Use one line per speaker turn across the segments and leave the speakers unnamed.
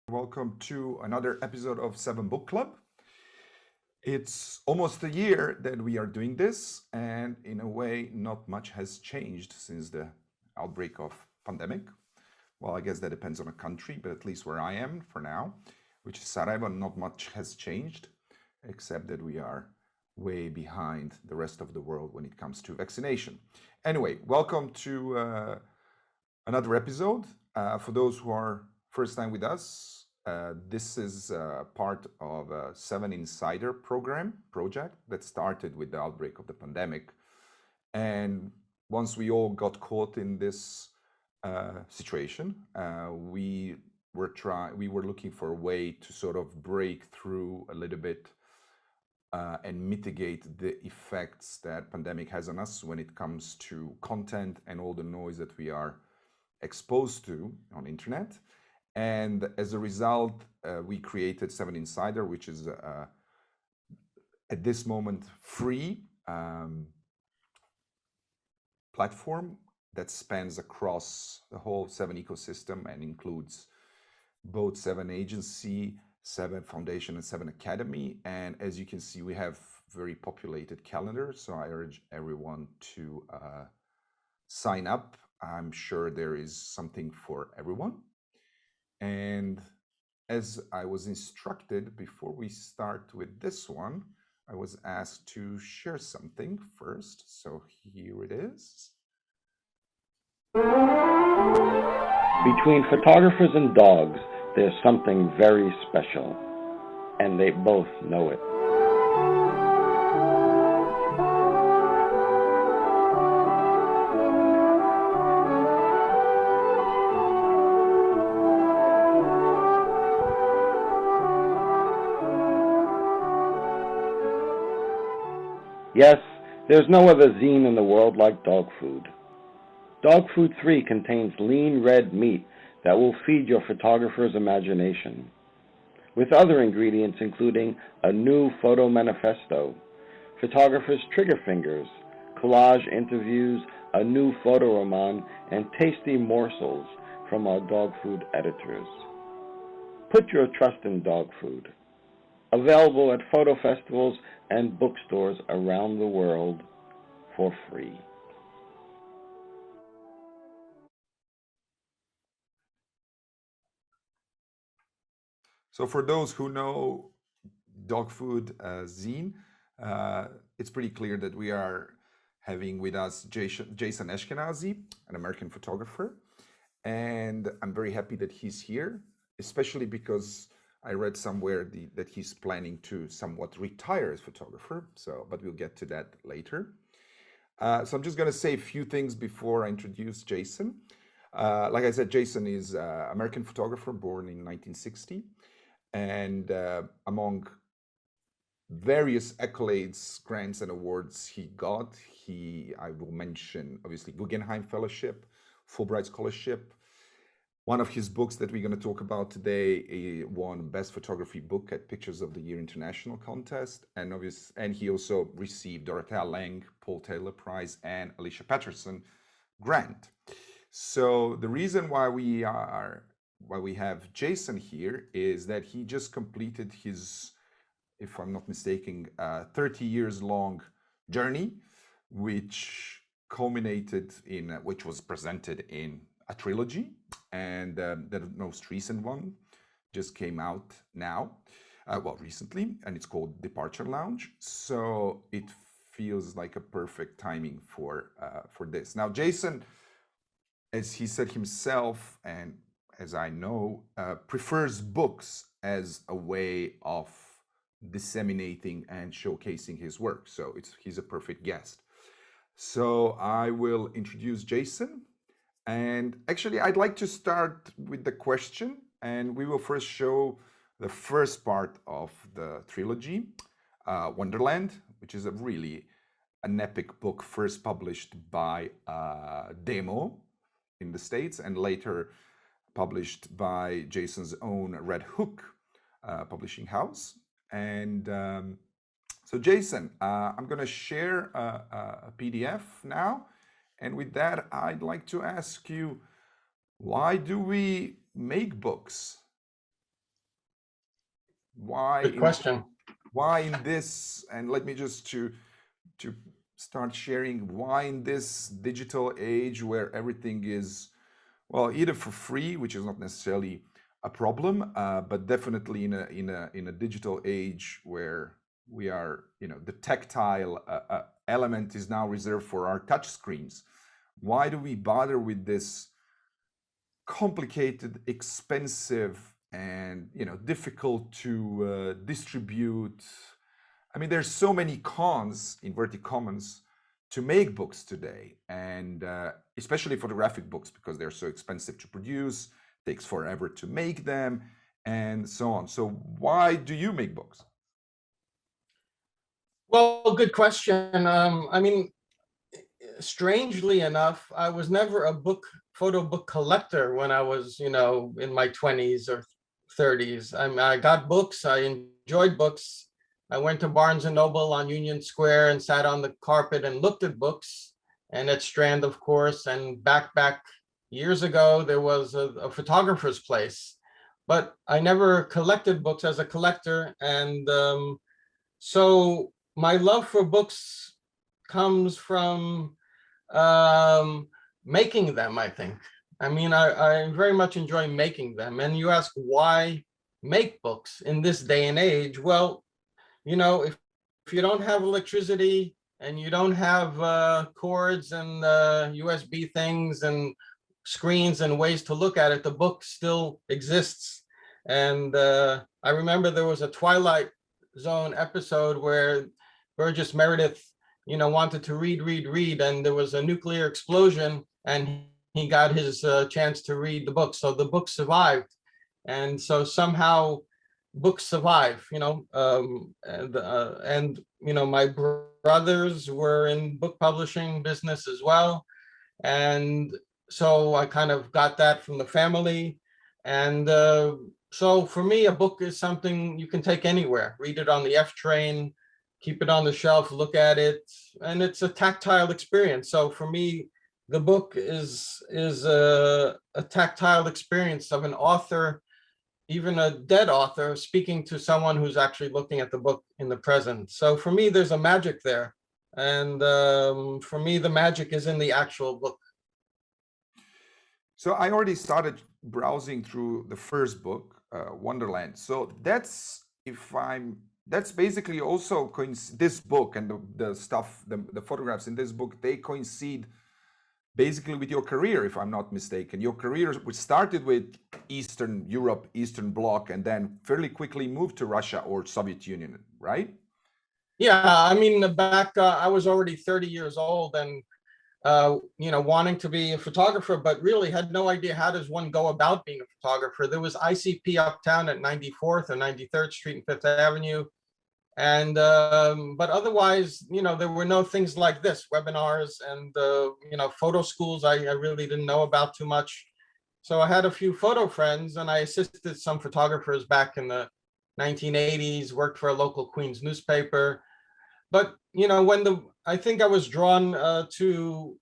Welcome to another episode of Seven Book Club. It's almost a year that we are doing this, and in a way, not much has changed since the outbreak of pandemic. Well, I guess that depends on a country, but at least where I am for now, which is Sarajevo, not much has changed, except that we are way behind the rest of the world when it comes to vaccination. Anyway, welcome to another episode. For those who are first time with us, this is part of a Seven Insider project that started with the outbreak of the pandemic. And once we all got caught in this situation, we were looking for a way to sort of break through a little bit and mitigate the effects that pandemic has on us when it comes to content and all the noise that we are exposed to on internet. And as a result, we created Seven Insider, which is at this moment free platform that spans across the whole Seven ecosystem and includes both Seven Agency, Seven Foundation, and Seven Academy. And as you can see, we have very populated calendar. So I urge everyone to sign up. I'm sure there is something for everyone. And as I was instructed before we start with this one, I was asked to share something first. So here it is.
Between photographers and dogs, there's something very special, and they both know it. Yes, there's no other zine in the world like dog food. Dog Food 3 contains lean red meat that will feed your photographer's imagination, with other ingredients including a new photo manifesto, photographer's trigger fingers, collage interviews, a new photo roman, and tasty morsels from our dog food editors. Put your trust in dog food. Available at photo festivals and bookstores around the world for free.
So for those who know dog food zine, it's pretty clear that we are having with us Jason Eskenazi, an American photographer. And I'm very happy that he's here, especially because I read somewhere that he's planning to somewhat retire as photographer. But we'll get to that later. So I'm just going to say a few things before I introduce Jason. Like I said, Jason is an American photographer born in 1960. And among various accolades, grants, and awards he got, I will mention, obviously, Guggenheim Fellowship, Fulbright Scholarship. One of his books that we're going to talk about today won Best Photography Book at Pictures of the Year International Contest. And he also received Dorothea Lange, Paul Taylor Prize, and Alicia Patterson grant. So the reason why we have Jason here is that he just completed his, if I'm not mistaken, 30 years long journey, which was presented in a trilogy, and the most recent one just came out now, recently, and it's called Departure Lounge. So it feels like a perfect timing for this. Now, Jason, as he said himself, and as I know, prefers books as a way of disseminating and showcasing his work. So he's a perfect guest. So I will introduce Jason. And actually, I'd like to start with the question, and we will first show the first part of the trilogy, Wonderland, which is an epic book first published by Demo in the States and later published by Jason's own Red Hook publishing house. And so Jason, I'm going to share a PDF now. And with that, I'd like to ask you, why do we make books? Why
Good question.
why in this, and let me just to start sharing, why in this digital age where everything is, well, either for free, which is not necessarily a problem, but definitely in a digital age where we are, the tactile element is now reserved for our touch screens. Why do we bother with this complicated, expensive, and difficult to distribute? I mean, there's so many cons, inverted commas, to make books today, and especially photographic books, because they're so expensive to produce, takes forever to make them, and so on. So why do you make books?
Well, good question. I mean, strangely enough, I was never a photo book collector when I was, in my 20s or 30s. I got books. I enjoyed books. I went to Barnes and Noble on Union Square and sat on the carpet and looked at books, and at Strand, of course. And back years ago, there was a photographer's place, but I never collected books as a collector. And so my love for books comes from making them, I think. I mean, I very much enjoy making them. And you ask why make books in this day and age? Well, if you don't have electricity and you don't have cords and USB things and screens and ways to look at it, the book still exists. And I remember there was a Twilight Zone episode where Burgess Meredith, wanted to read, and there was a nuclear explosion, and he got his chance to read the book. So the book survived, and so somehow books survive. And my brothers were in book publishing business as well, and so I kind of got that from the family. And so for me, a book is something you can take anywhere, read it on the F train, keep it on the shelf, look at it, and it's a tactile experience. So for me, the book is a tactile experience of an author, even a dead author, speaking to someone who's actually looking at the book in the present. So for me, there's a magic there. And for me, the magic is in the actual book.
So I already started browsing through the first book, Wonderland. So that's basically also this book and the stuff, the photographs in this book, they coincide basically with your career, if I'm not mistaken. Your career, which started with Eastern Europe, Eastern Bloc, and then fairly quickly moved to Russia or Soviet Union, right?
Yeah, I mean, I was already 30 years old and wanting to be a photographer, but really had no idea how does one go about being a photographer. There was ICP uptown at 94th or 93rd Street and Fifth Avenue. And, but otherwise, there were no things like this, webinars and, photo schools I really didn't know about too much. So I had a few photo friends and I assisted some photographers back in the 1980s, worked for a local Queens newspaper. But, I think I was drawn to,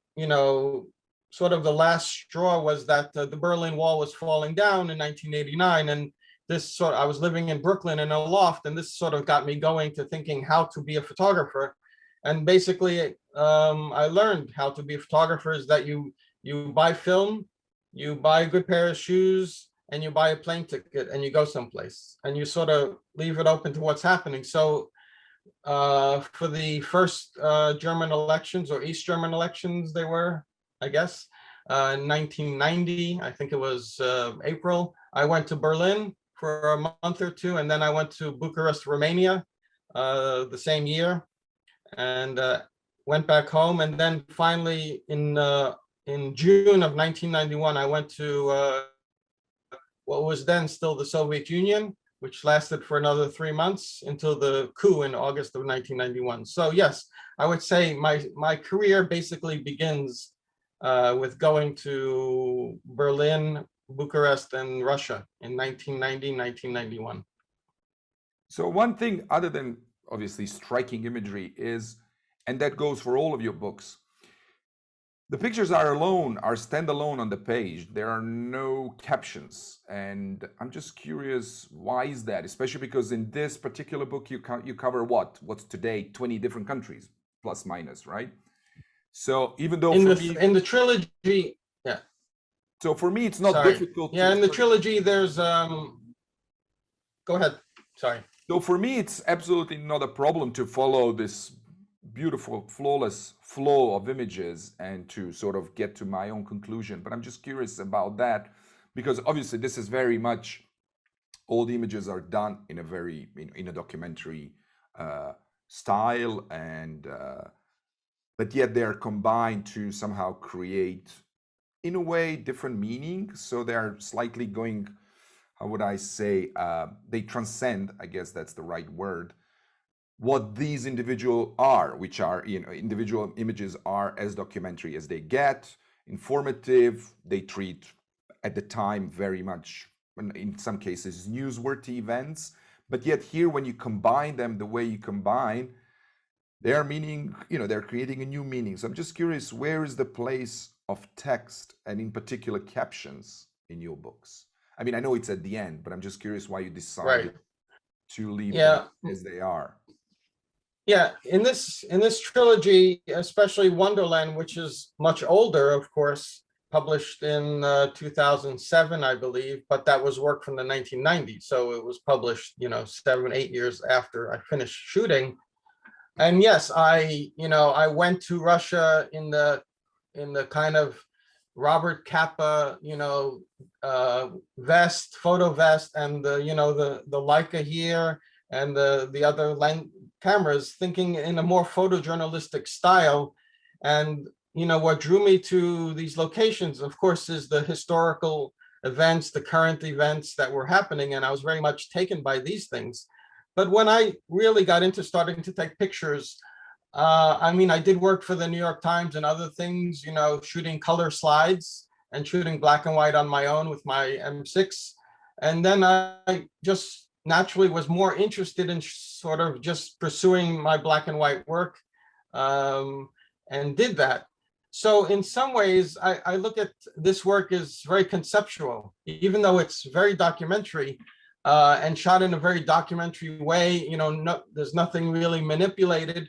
sort of the last straw was that the Berlin Wall was falling down in 1989. And I was living in Brooklyn in a loft, and this sort of got me going to thinking how to be a photographer. And basically, I learned how to be a photographer is that you buy film, you buy a good pair of shoes, and you buy a plane ticket and you go someplace and you sort of leave it open to what's happening. So for the first German elections, or East German elections they were, I guess, in 1990, I think it was April, I went to Berlin for a month or two, and then I went to Bucharest, Romania the same year, and went back home. And then finally in June of 1991, I went to what was then still the Soviet Union, which lasted for another 3 months until the coup in August of 1991. So yes, I would say my career basically begins with going to Berlin, Bucharest, and Russia in 1990, 1991.
So one thing other than obviously striking imagery is, and that goes for all of your books, The pictures are standalone on the page. There are no captions, and I'm just curious, why is that? Especially because in this particular book, you cover what's today 20 different countries, plus minus, right? So even though
In
for
the
me,
in the trilogy, yeah.
so for me, it's not
Sorry.
difficult
Yeah,
to.
in the trilogy, there's Go ahead. Sorry.
So for me, it's absolutely not a problem to follow this beautiful, flawless flow of images and to sort of get to my own conclusion. But I'm just curious about that because obviously this is very much, all the images are done in a very, in a documentary style, and but yet they are combined to somehow create, in a way, different meaning. So they're slightly going, how would I say, they transcend, I guess that's the right word, what these individual are, which are, individual images are as documentary as they get, informative. They treat at the time very much, in some cases, newsworthy events. But yet here, when you combine them the way you combine, they are meaning, they're creating a new meaning. So I'm just curious, where is the place of text and in particular captions in your books? I mean, I know it's at the end, but I'm just curious why you decided
Right.
to leave them
Yeah.
as they are.
Yeah, in this trilogy, especially Wonderland, which is much older, of course, published in 2007, I believe, but that was work from the 1990s. So it was published, 7, 8 years after I finished shooting. And yes, I went to Russia in the kind of Robert Capa, vest, photo vest, and the Leica here and the other cameras, thinking in a more photojournalistic style. And what drew me to these locations, of course, is the historical events, the current events that were happening, and I was very much taken by these things. But when I really got into starting to take pictures, I did work for the New York Times and other things, shooting color slides and shooting black and white on my own with my M6. And then I just naturally was more interested in sort of just pursuing my black and white work, and did that. So in some ways, I look at this work as very conceptual, even though it's very documentary, and shot in a very documentary way. There's nothing really manipulated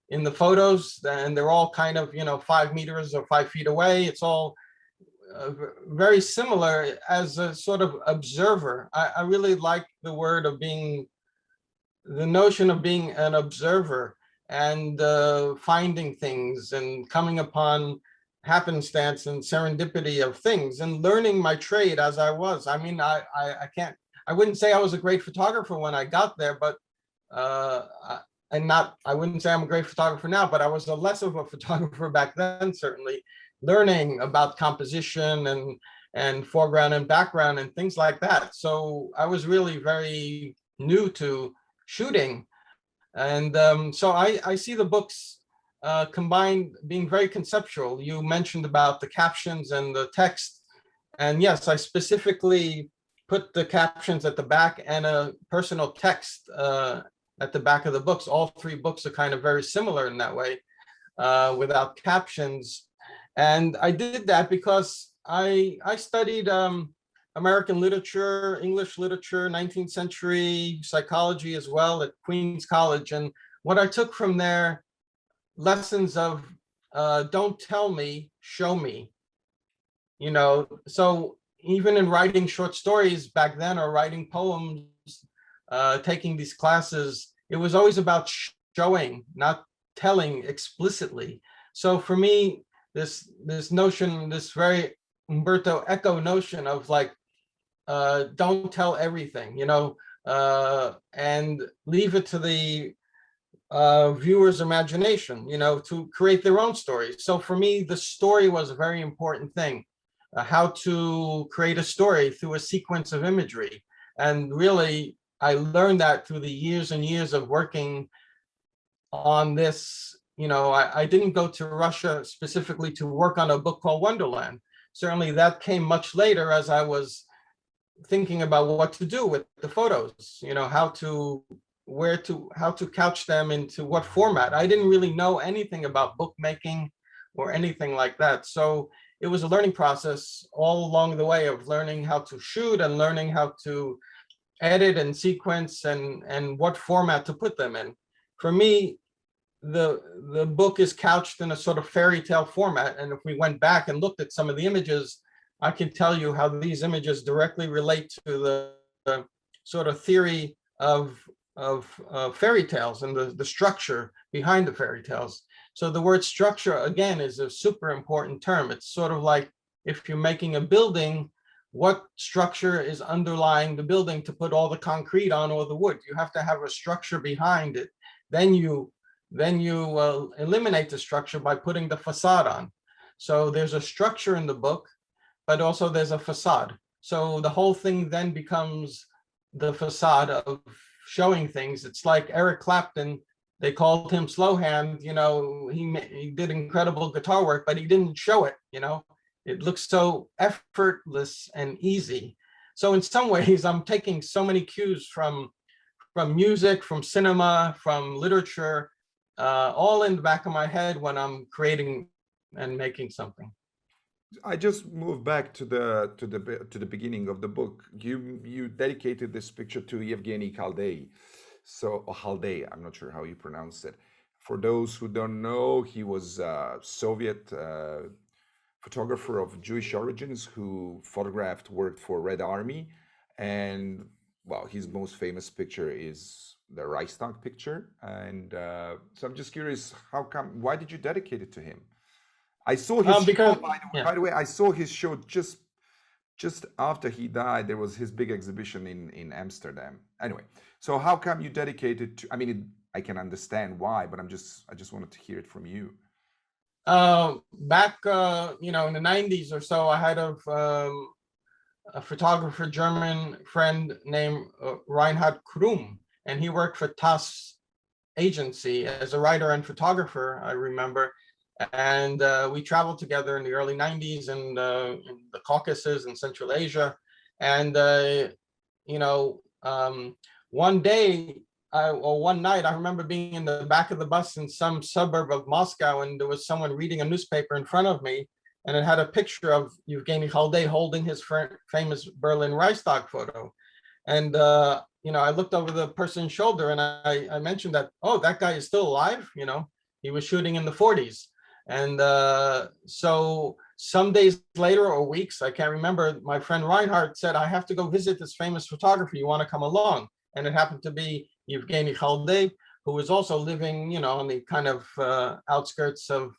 in the photos, and they're all kind of 5 meters or 5 feet away. It's all very similar as a sort of observer. I really like the notion of being an observer and finding things and coming upon happenstance and serendipity of things and learning my trade as I was. I wouldn't say I was a great photographer when I got there, but I wouldn't say I'm a great photographer now, but I was less of a photographer back then, certainly, learning about composition and foreground and background and things like that. So I was really very new to shooting. And so I see the books combined being very conceptual. You mentioned about the captions and the text. And yes, I specifically put the captions at the back and a personal text at the back of the books. All 3 books are kind of very similar in that way, without captions. And I did that because I studied American literature, English literature, 19th century psychology as well at Queens College. And what I took from there, lessons of don't tell me, show me. So even in writing short stories back then, or writing poems, taking these classes, it was always about showing, not telling explicitly. So for me, this notion, this very Umberto Eco notion of like, don't tell everything, and leave it to the viewer's imagination, to create their own stories. So for me, the story was a very important thing. How to create a story through a sequence of imagery. And really, I learned that through the years and years of working on this. I didn't go to Russia specifically to work on a book called Wonderland. Certainly that came much later as I was thinking about what to do with the photos, how to couch them into what format. I didn't really know anything about bookmaking or anything like that. So it was a learning process all along the way of learning how to shoot and learning how to edit and sequence and what format to put them in. For me, the book is couched in a sort of fairy tale format. And if we went back and looked at some of the images, I can tell you how these images directly relate to the sort of theory of fairy tales and the structure behind the fairy tales. So the word structure, again, is a super important term. It's sort of like if you're making a building, what structure is underlying the building to put all the concrete on or the wood? You have to have a structure behind it. Then you eliminate the structure by putting the facade on. So there's a structure in the book, but also there's a facade. So the whole thing then becomes the facade of showing things. It's like Eric Clapton, they called him slow hand, he did incredible guitar work, but he didn't show it, It looks so effortless and easy. So in some ways, I'm taking so many cues from music, from cinema, from literature, all in the back of my head when I'm creating and making something.
I just moved back to the beginning of the book. You dedicated this picture to Yevgeny Kaldei. So, or Haldei, I'm not sure how you pronounce it. For those who don't know, he was a Soviet photographer of Jewish origins who worked for Red Army. And well, his most famous picture is the Reichstag picture. And so I'm just curious, why did you dedicate it to him? I saw his
because,
show, by the way, I saw his show just after he died. There was his big exhibition in Amsterdam. Anyway, so how come you dedicated to, I mean, I can understand why, but I just wanted to hear it from you.
Back, in the 90s or so, I had a photographer, German friend named Reinhard Krum, and he worked for TASS agency as a writer and photographer, I remember. And we traveled together in the early 90s in the Caucasus and Central Asia. And, one day or one night, I remember being in the back of the bus in some suburb of Moscow, and there was someone reading a newspaper in front of me, and it had a picture of Yevgeny Kaldei holding his famous Berlin Reichstag photo. And, I looked over the person's shoulder and I mentioned that, oh, that guy is still alive. He was shooting in the 40s. And so some days later or weeks, I can't remember, my friend Reinhard said, I have to go visit this famous photographer. You want to come along? And it happened to be Yevgeny Kaldei, who was also living, on the kind of outskirts of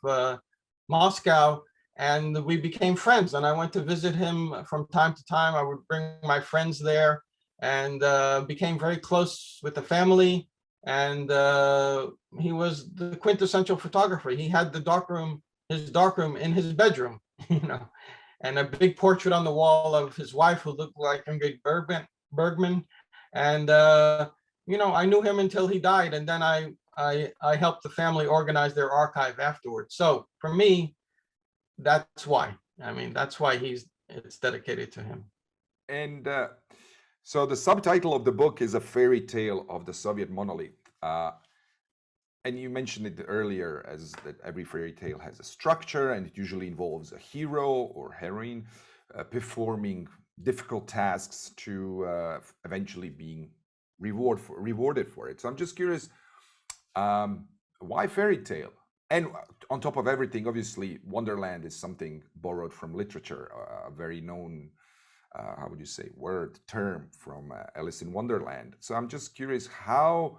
Moscow. And we became friends. And I went to visit him from time to time. I would bring my friends there and became very close with the family. And he was the quintessential photographer. He had his darkroom in his bedroom, and a big portrait on the wall of his wife who looked like Ingrid Bergman. And, I knew him until he died. And then I helped the family organize their archive afterwards. So for me, that's why. That's why it's dedicated to him.
And so the subtitle of the book is A Fairy Tale of the Soviet Monolith. And you mentioned it earlier as that every fairy tale has a structure, and it usually involves a hero or heroine performing difficult tasks to eventually being rewarded for it. So I'm just curious, why fairy tale? And on top of everything, obviously, Wonderland is something borrowed from literature, a very known how would you say, term from Alice in Wonderland. So I'm just curious how,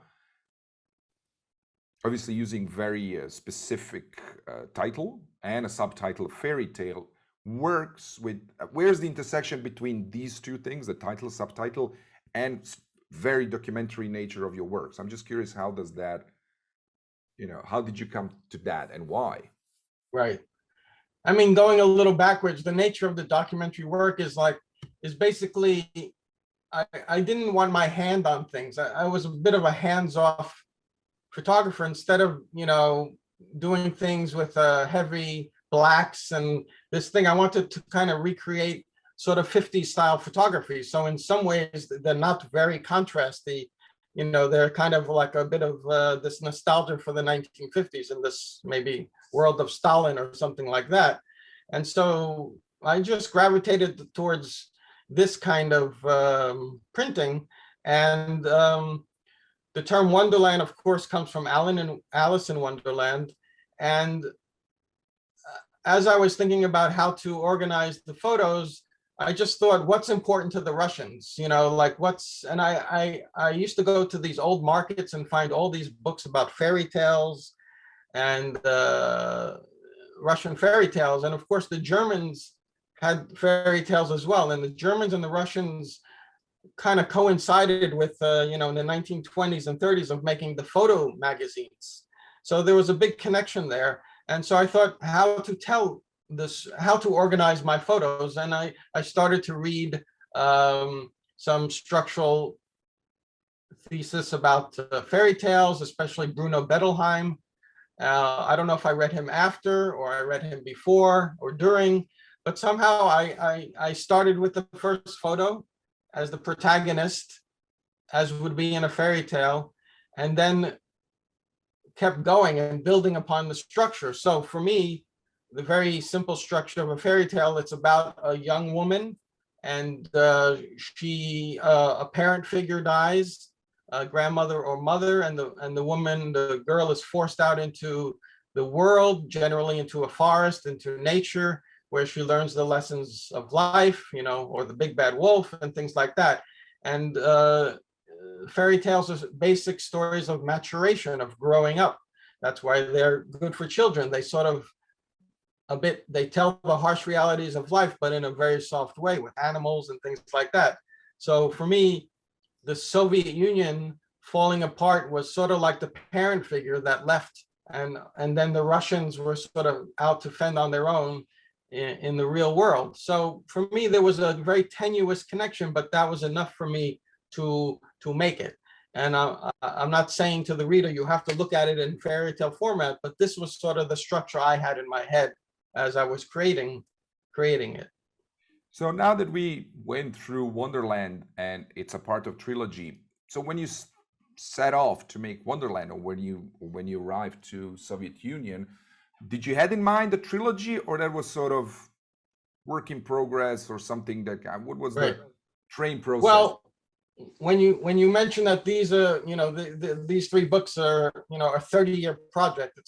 obviously using very specific title and a subtitle, fairy tale, works with, where's the intersection between these two things, the title, subtitle, and very documentary nature of your works? I'm just curious, how does that, how did you come to that and why?
Right. Going a little backwards, the nature of the documentary work is basically, I didn't want my hand on things. I was a bit of a hands-off photographer. Instead of, doing things with heavy blacks and this thing, I wanted to kind of recreate sort of 50s style photography. So in some ways, they're not very contrasty. they're kind of like a bit of this nostalgia for the 1950s in this maybe world of Stalin or something like that. And so I just gravitated towards this kind of printing. And the term Wonderland, of course, comes from Alice in Wonderland. And as I was thinking about how to organize the photos, I just thought, what's important to the Russians? Like and I used to go to these old markets and find all these books about fairy tales and Russian fairy tales. And of course, the Germans had fairy tales as well. And the Germans and the Russians kind of coincided with, in the 1920s and 30s of making the photo magazines. So there was a big connection there. And so I thought how to tell this, how to organize my photos. And I started to read some structural thesis about fairy tales, especially Bruno Bettelheim. I don't know if I read him after or I read him before or during, but somehow I started with the first photo as the protagonist, as would be in a fairy tale, and then kept going and building upon the structure. So for me, the very simple structure of a fairy tale, it's about a young woman and a parent figure dies, a grandmother or mother, and the girl is forced out into the world, generally into a forest, into nature, where she learns the lessons of life, or the big bad wolf and things like that. And fairy tales are basic stories of maturation, of growing up. That's why they're good for children. They sort of they tell the harsh realities of life, but in a very soft way with animals and things like that. So for me, the Soviet Union falling apart was sort of like the parent figure that left, and then the Russians were sort of out to fend on their own in the real world. So for me, there was a very tenuous connection, but that was enough for me to make it. And I'm not saying to the reader, you have to look at it in fairy tale format, but this was sort of the structure I had in my head as I was creating it.
So now that we went through Wonderland and it's a part of trilogy, so when you set off to make Wonderland, or when you arrived to Soviet Union, did you had in mind the trilogy, or that was sort of work in progress or something that what was
Right.
the train process?
Well, when you mention that these are, these three books are, a 30-year project,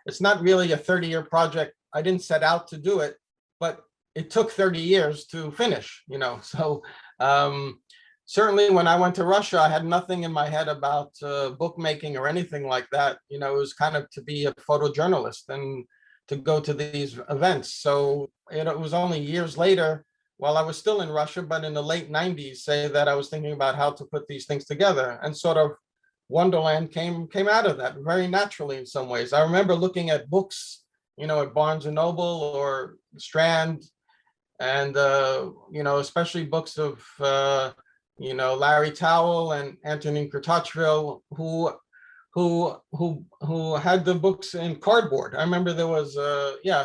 it's not really a 30-year project. I didn't set out to do it, but it took 30 years to finish, so certainly when I went to Russia, I had nothing in my head about bookmaking or anything like that. It was kind of to be a photojournalist and to go to these events. So it was only years later, while I was still in Russia, but in the late 90s, say that I was thinking about how to put these things together, and sort of Wonderland came out of that very naturally in some ways. I remember looking at books, at Barnes and Noble or Strand, and especially books of Larry Towell and Antonin Kurtachvil, who had the books in cardboard. I remember there was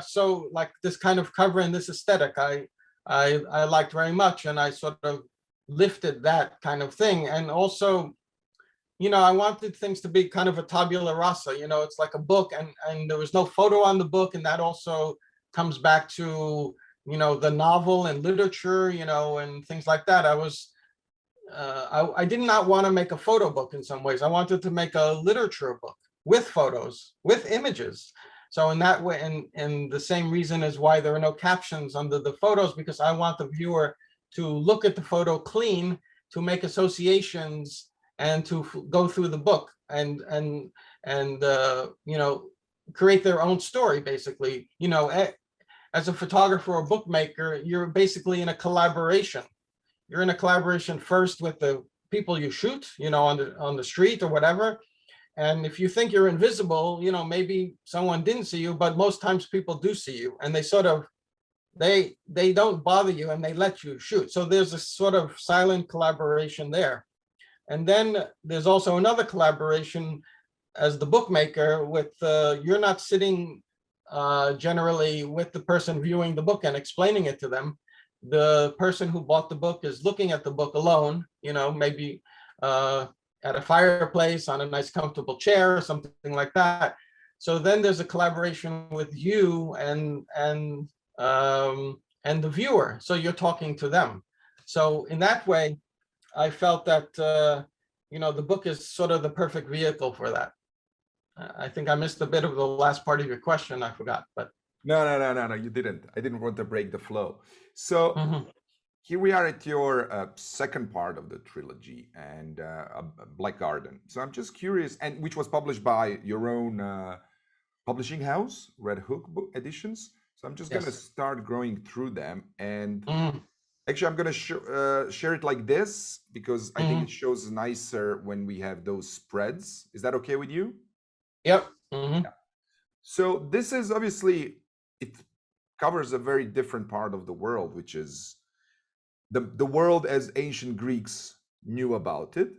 so like this kind of cover and this aesthetic I liked very much, and I sort of lifted that kind of thing. And also, I wanted things to be kind of a tabula rasa, it's like a book, and there was no photo on the book, and that also comes back to the novel and literature, and things like that. I did not want to make a photo book in some ways. I wanted to make a literature book with photos, with images. So in that way, and the same reason is why there are no captions under the photos, because I want the viewer to look at the photo clean, to make associations, and to go through the book and create their own story, basically. As a photographer or bookmaker, you're basically in a collaboration. You're in a collaboration first with the people you shoot, on the street or whatever. And if you think you're invisible, maybe someone didn't see you, but most times people do see you, and they sort of, they don't bother you, and they let you shoot. So there's a sort of silent collaboration there. And then there's also another collaboration as the bookmaker with, you're not sitting generally with the person viewing the book and explaining it to them. The person who bought the book is looking at the book alone, maybe, at a fireplace on a nice comfortable chair or something like that. So then there's a collaboration with you and the viewer. So you're talking to them. So in that way, I felt that the book is sort of the perfect vehicle for that. I think I missed a bit of the last part of your question. I forgot, but
No, you didn't. I didn't want to break the flow. So
mhm.
here we are at your second part of the trilogy, and Black Garden. So I'm just curious, and which was published by your own publishing house, Red Hook Book Editions. So I'm just going to
Yes.
start going through them, and
Mhm.
actually I'm going to share it like this because I think it
Mhm.
shows nicer when we have those spreads. Is that okay with you?
Yep. Mhm.
Yeah. So this is obviously, it covers a very different part of the world, which is the world as ancient Greeks knew about it,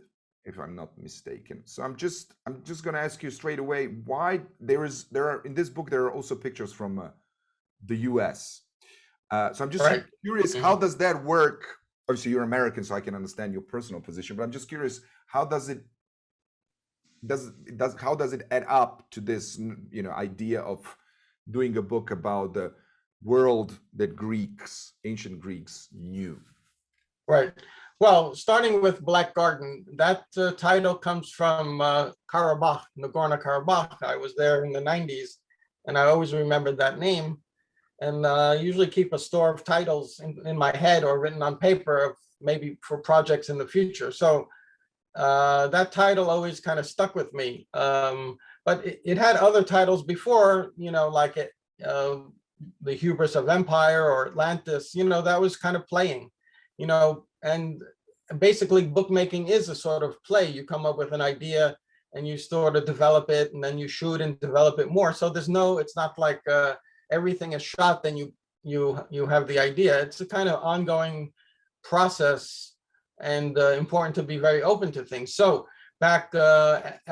if I'm not mistaken. So I'm just going to ask you straight away why there are in this book there are also pictures from the U.S. So I'm just
Right.
curious, how
Mhm.
does that work? Obviously, you're American, so I can understand your personal position, but I'm just curious, how does it how does it add up to this idea of doing a book about the world that ancient Greeks knew?
Right. Well, starting with Black Garden, that title comes from Karabakh, Nagorno-Karabakh. I was there in the 90s, and I always remembered that name. And I usually keep a store of titles in my head or written on paper of maybe for projects in the future. So that title always kind of stuck with me. But it had other titles before, like uh, the Hubris of Empire or Atlantis, that was kind of playing, and basically bookmaking is a sort of play. You come up with an idea and you sort of develop it, and then you shoot and develop it more. So it's not like everything is shot, then you have the idea. It's a kind of ongoing process, and important to be very open to things. So back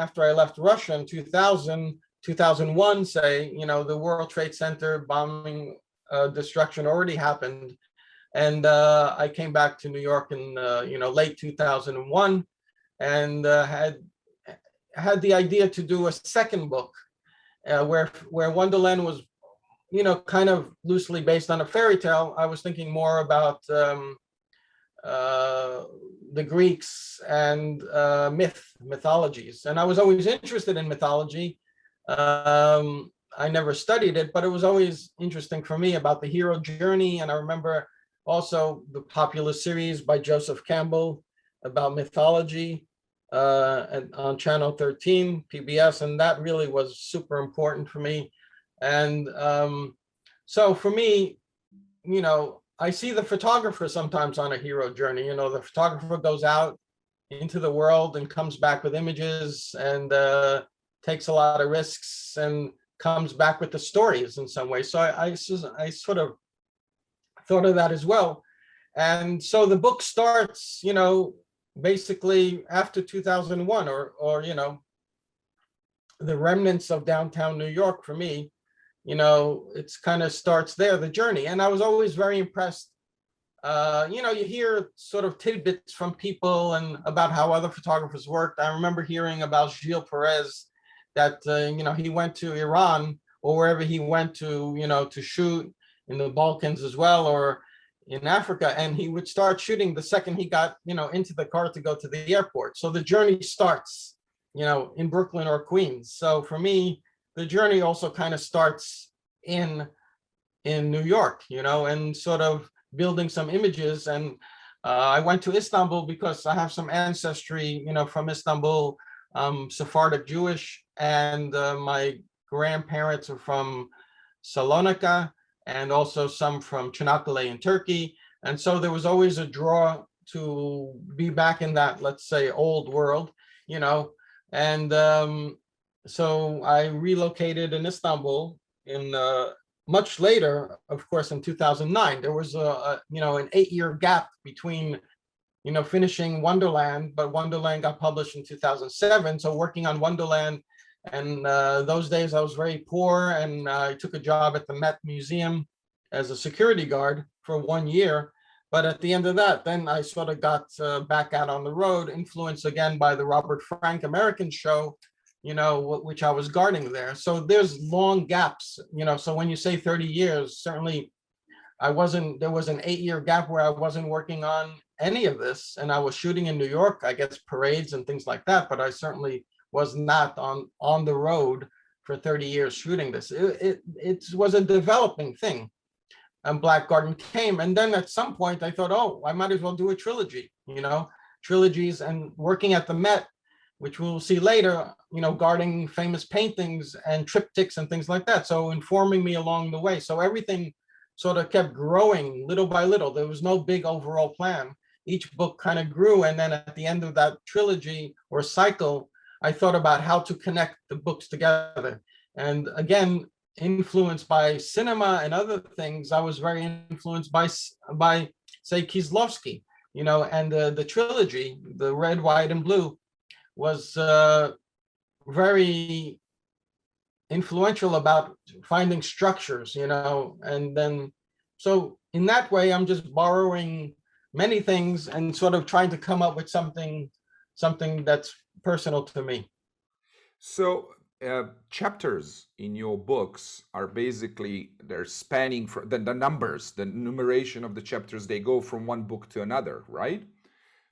after I left Russia in 2000, 2001, say, the World Trade Center bombing, destruction already happened. And I came back to New York in, late 2001, and had the idea to do a second book, where Wonderland was, kind of loosely based on a fairy tale. I was thinking more about uh, the Greeks and mythologies. And I was always interested in mythology. I never studied it, but it was always interesting for me about the hero journey. And I remember also the popular series by Joseph Campbell about mythology on Channel 13, PBS, and that really was super important for me. And so for me, I see the photographer sometimes on a hero journey. The photographer goes out into the world and comes back with images and takes a lot of risks and comes back with the stories in some way. So I sort of thought of that as well. And so the book starts, basically after 2001, or the remnants of downtown New York for me. It's kind of starts there, the journey. And I was always very impressed. You hear sort of tidbits from people and about how other photographers worked. I remember hearing about Gilles Perez, that, he went to Iran or wherever he went to shoot in the Balkans as well, or in Africa. And he would start shooting the second he got, into the car to go to the airport. So the journey starts, in Brooklyn or Queens. So for me, the journey also kind of starts in New York, and sort of building some images. And I went to Istanbul because I have some ancestry, from Istanbul, Sephardic Jewish, and my grandparents are from Salonika, and also some from Çanakkale in Turkey. And so there was always a draw to be back in that, let's say, old world, and so I relocated in Istanbul in much later, of course, in 2009. There was an 8-year gap between, finishing Wonderland, but Wonderland got published in 2007. So working on Wonderland, and those days I was very poor, and I took a job at the Met Museum as a security guard for 1 year. But at the end of that, then I sort of got back out on the road, influenced again by the Robert Frank American show, which I was guarding there. So there's long gaps, so when you say 30 years, certainly there was an 8-year gap where I wasn't working on any of this, and I was shooting in New York, I guess parades and things like that, but I certainly was not on the road for 30 years shooting this. It was a developing thing. And Black Garden came, and then at some point I thought, oh, I might as well do a trilogy, trilogies, and working at the Met, which we'll see later, guarding famous paintings and triptychs and things like that. So informing me along the way. So everything sort of kept growing little by little. There was no big overall plan. Each book kind of grew. And then at the end of that trilogy or cycle, I thought about how to connect the books together. And again, influenced by cinema and other things, I was very influenced by say, Kieslowski, and the trilogy, the Red, White, and Blue, was very influential about finding structures, and then, so in that way, I'm just borrowing many things and sort of trying to come up with something that's personal to me.
So chapters in your books are basically, they're spanning from the numbers, the numeration of the chapters, they go from one book to another, right?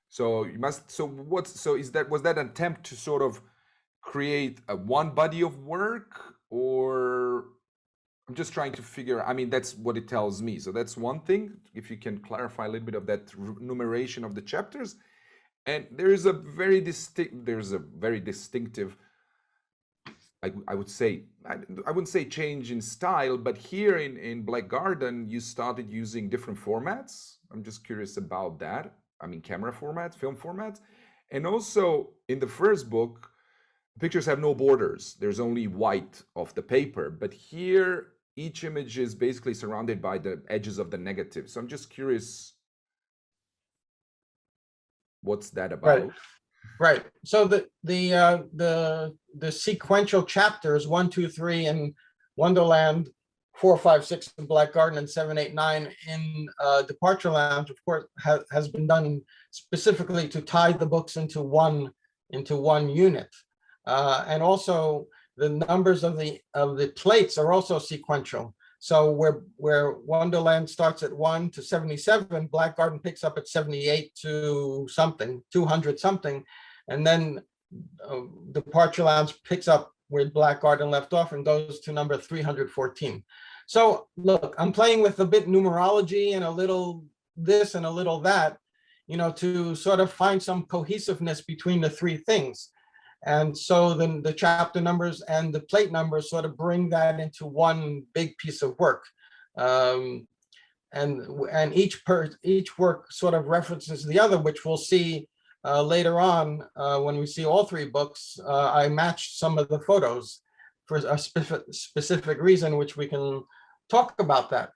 So you must, was that an attempt to sort of create one body of work, or I'm just trying to figure, I mean, that's what it tells me. So that's one thing, if you can clarify a little bit of that numeration of the chapters. And there's a very distinctive, I would say, I wouldn't say change in style, but here in Black Garden, you started using different formats. I'm just curious about that. I mean, camera formats, film formats. And also in the first book, pictures have no borders. There's only white of the paper. But here, each image is basically surrounded by the edges of the negative. So I'm just curious, what's that about?
Right. So the sequential chapters 1, 2, 3 in Wonderland, 4, 5, 6 in Black Garden, and 7, 8, 9 in Departure Lounge, of course, has been done specifically to tie the books into one unit, and also the numbers of the plates are also sequential. So where Wonderland starts at 1 to 77, Black Garden picks up at 78 to something, 200 something, and then Departure Lounge picks up where Black Garden left off and goes to number 314. So look, I'm playing with a bit numerology and a little this and a little that, to sort of find some cohesiveness between the three things. And so then the chapter numbers and the plate numbers sort of bring that into one big piece of work. And each work sort of references the other, which we'll see later on when we see all three books. I matched some of the photos for a specific reason, which we can talk about that.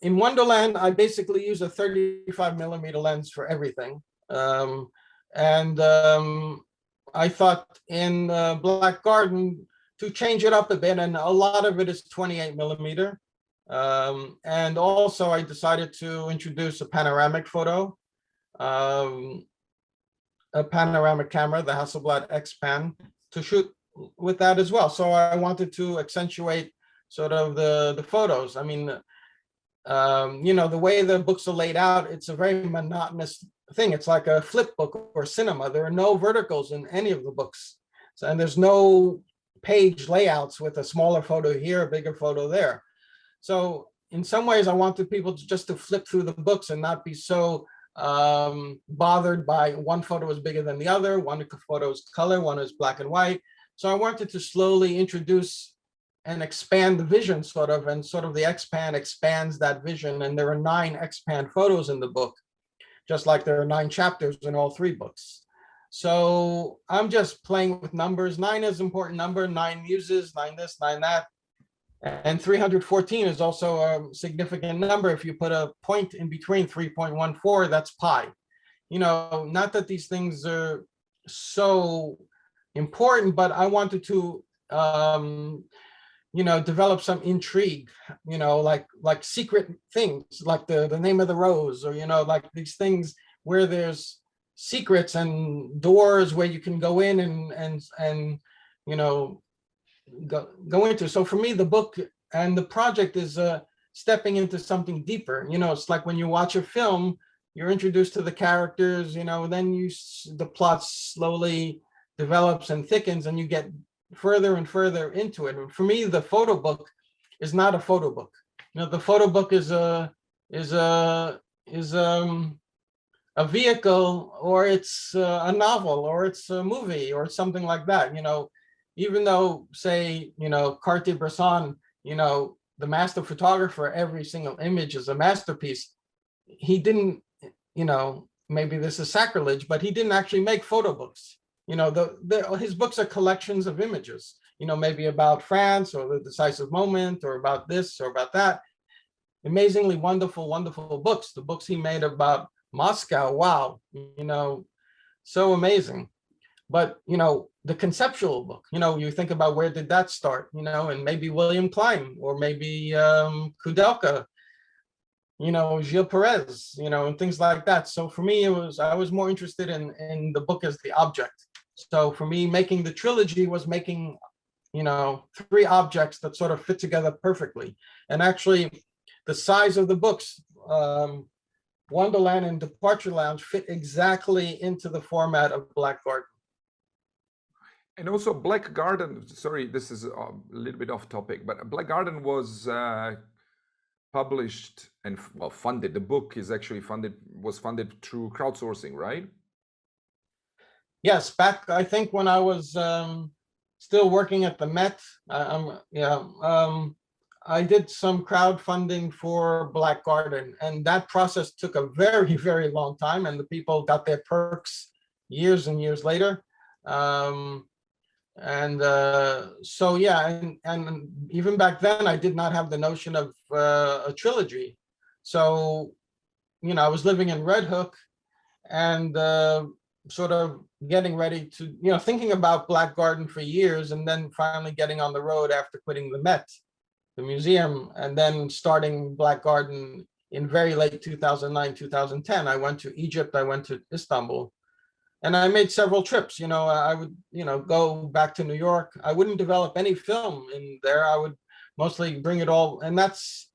In Wonderland, I basically use a 35 millimeter lens for everything. I thought in Black Garden to change it up a bit, and a lot of it is 28 millimeter. And also I decided to introduce a panoramic photo, a panoramic camera, the Hasselblad X-Pan, to shoot with that as well. So I wanted to accentuate sort of the photos. I mean, the way the books are laid out, it's a very monotonous thing. It's like a flip book or cinema. There are no verticals in any of the books. So, and there's no page layouts with a smaller photo here, a bigger photo there. So in some ways, I wanted people just to flip through the books and not be so bothered by one photo is bigger than the other, one photo is color, one is black and white. So I wanted to slowly introduce and expand the vision sort of, and sort of the X-Pan expands that vision. And there are 9 X-Pan photos in the book, just like there are 9 chapters in all 3 books. So I'm just playing with numbers. 9 is an important number, 9 muses, 9 this, 9 that. And 314 is also a significant number. If you put a point in between 3.14, that's pi. Not that these things are so important, but I wanted to, develop some intrigue, like secret things, like the name of the rose, or, like these things where there's secrets and doors where you can go in and go into. So for me, the book and the project is stepping into something deeper. It's like when you watch a film, you're introduced to the characters, then the plot slowly develops and thickens, and you get further and further into it. And for me, the photo book is not a photo book. The photo book is a vehicle, or it's a novel, or it's a movie, or something like that. Even though, say, Cartier-Bresson, the master photographer, every single image is a masterpiece. He didn't, maybe this is sacrilege, but he didn't actually make photo books. His books are collections of images, maybe about France or the decisive moment, or about this or about that. Amazingly wonderful, wonderful books. The books he made about Moscow, wow, so amazing. But, the conceptual book, you think about where did that start, and maybe William Klein, or maybe Kudelka, Gilles Perez, and things like that. So for me, I was more interested in the book as the object. So for me, making the trilogy was making, 3 objects that sort of fit together perfectly. And actually, the size of the books, Wonderland and Departure Lounge, fit exactly into the format of Black Garden.
And also Black Garden, sorry, this is a little bit off topic, but Black Garden was published and funded. The book is actually was funded through crowdsourcing, right?
Yes, back, I think when I was still working at the Met, I did some crowdfunding for Black Garden, and that process took a very, very long time, and the people got their perks years and years later. So yeah, and even back then, I did not have the notion of a trilogy. So, I was living in Red Hook, and sort of getting ready to, thinking about Black Garden for years, and then finally getting on the road after quitting the Met, the museum, and then starting Black Garden in very late 2009, 2010. I went to Egypt, I went to Istanbul, and I made several trips. I would, go back to New York. I wouldn't develop any film in there. I would mostly bring it all, and that's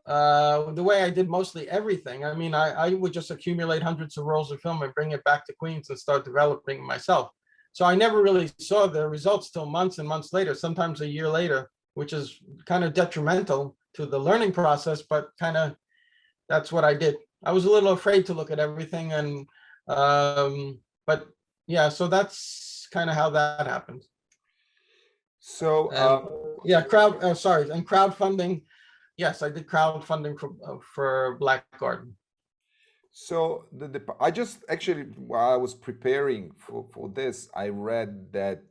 the way I did mostly everything. I mean, I would just accumulate hundreds of rolls of film and bring it back to Queens and start developing myself. So I never really saw the results till months and months later, sometimes a year later, which is kind of detrimental to the learning process, but kind of that's what I did. I was a little afraid to look at everything, and but yeah, so that's kind of how that happened.
So
yeah, and crowdfunding. Yes, I did crowdfunding for Black Garden.
So I just actually, while I was preparing for this, I read that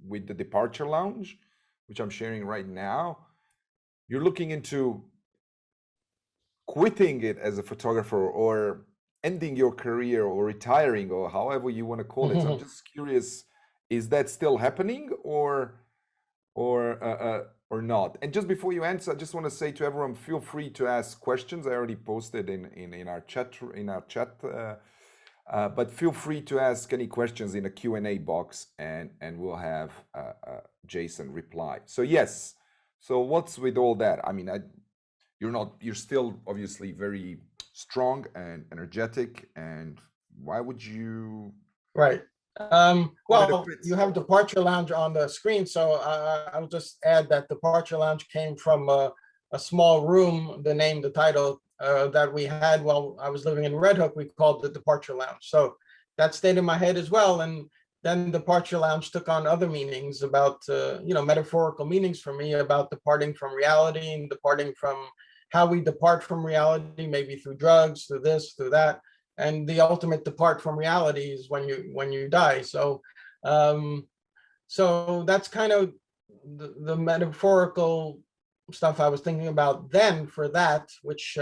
with the Departure Lounge, which I'm sharing right now, you're looking into quitting it as a photographer, or ending your career, or retiring, or however you want to call it. So I'm just curious, is that still happening, or not? And just before you answer, I just want to say to everyone, feel free to ask questions. I already posted in our chat, but feel free to ask any questions in the Q&A box, and we'll have Jason reply. So yes, so what's with all that? I mean, you're still obviously very strong and energetic, and why would you?
Right. Well, you have Departure Lounge on the screen, so I'll just add that Departure Lounge came from a small room, the title that we had while I was living in Red Hook. We called the Departure Lounge. So that stayed in my head as well. And then Departure Lounge took on other meanings about, metaphorical meanings for me, about departing from reality, and departing from how we depart from reality, maybe through drugs, through this, through that. And the ultimate depart from reality is when you die. So, so that's kind of the metaphorical stuff I was thinking about then for that, which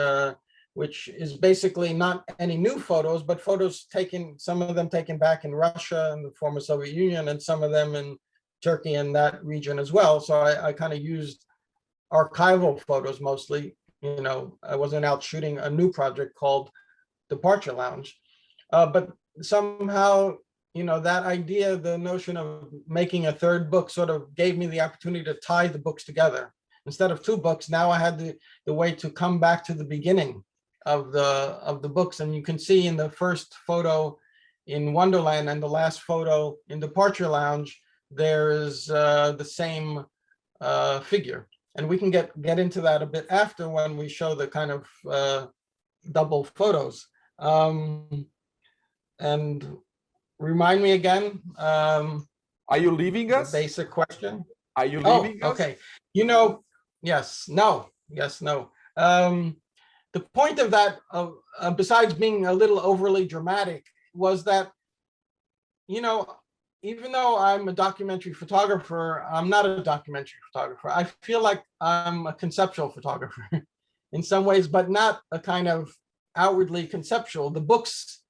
is basically not any new photos, but photos taken, some of them taken back in Russia and the former Soviet Union, and some of them Turkey and that region as well. So I kind of used archival photos mostly. You know, I wasn't out shooting a new project called Departure Lounge. But somehow, you know, that idea, the notion of making a third book sort of gave me the opportunity to tie the books together. Instead of two books, now I had the way to come back to the beginning of the books. And you can see in the first photo in Wonderland and the last photo in Departure Lounge, there's the same figure. And we can get into that a bit after when we show the kind of double photos. And remind me again,
Are you leaving
the
us?
basic question.
Are you
Oh,
leaving us?
okay. You know, yes, no, yes, no. The point of that, besides being a little overly dramatic, was that, you know, even though I'm a documentary photographer, I'm not a documentary photographer. I feel like I'm a conceptual photographer in some ways, but not a kind of outwardly conceptual. The books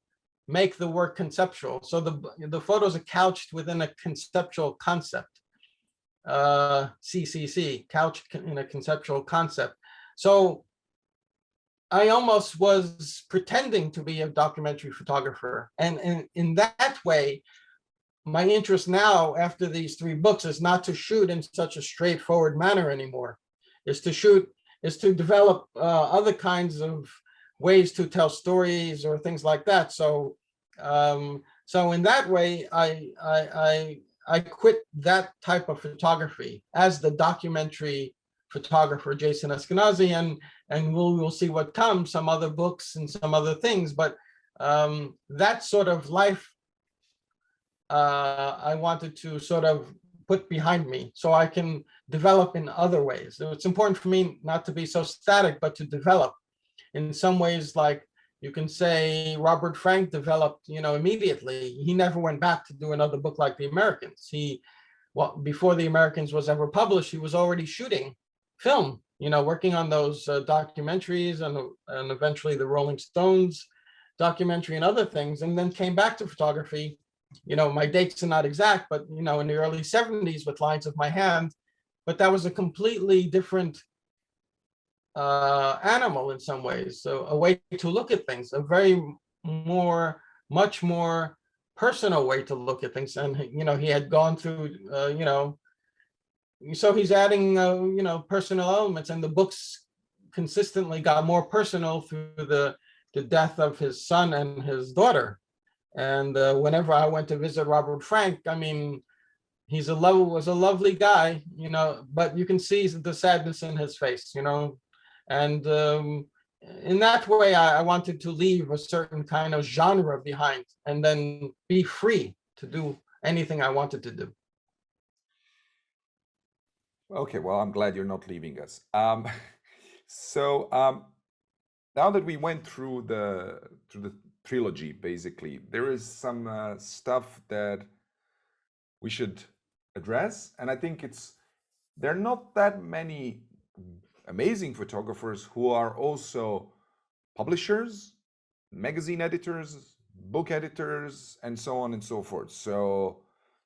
make the work conceptual. So the photos are couched within a conceptual concept. CCC, couched in a conceptual concept. So I almost was pretending to be a documentary photographer. And in that way, my interest now after these three books is not to shoot in such a straightforward manner anymore. Is to develop other kinds of ways to tell stories or things like that. So so in that way, I quit that type of photography as the documentary photographer, Jason Eskenazi, and we'll see what comes, some other books and some other things. But that sort of life I wanted to sort of put behind me so I can develop in other ways. So it's important for me not to be so static, but to develop in some ways. Like you can say Robert Frank developed, you know, immediately. He never went back to do another book like The Americans. Well, before The Americans was ever published, he was already shooting film, you know, working on those documentaries and eventually the Rolling Stones documentary and other things, and then came back to photography. You know, my dates are not exact, but, you know, in the early 70s with Lines of My Hand. But that was a completely different animal in some ways. So a way to look at things, a much more personal way to look at things. And, you know, he had gone through, you know, so he's adding, you know, personal elements, and the books consistently got more personal through the death of his son and his daughter. And whenever I went to visit Robert Frank, I mean, was a lovely guy, you know, but you can see the sadness in his face, you know. And in that way, I wanted to leave a certain kind of genre behind and then be free to do anything I wanted to do.
Okay, well, I'm glad you're not leaving us. So now that we went through the trilogy, basically, there is some stuff that we should address, and I think there are not that many amazing photographers who are also publishers, magazine editors, book editors, and so on and so forth. So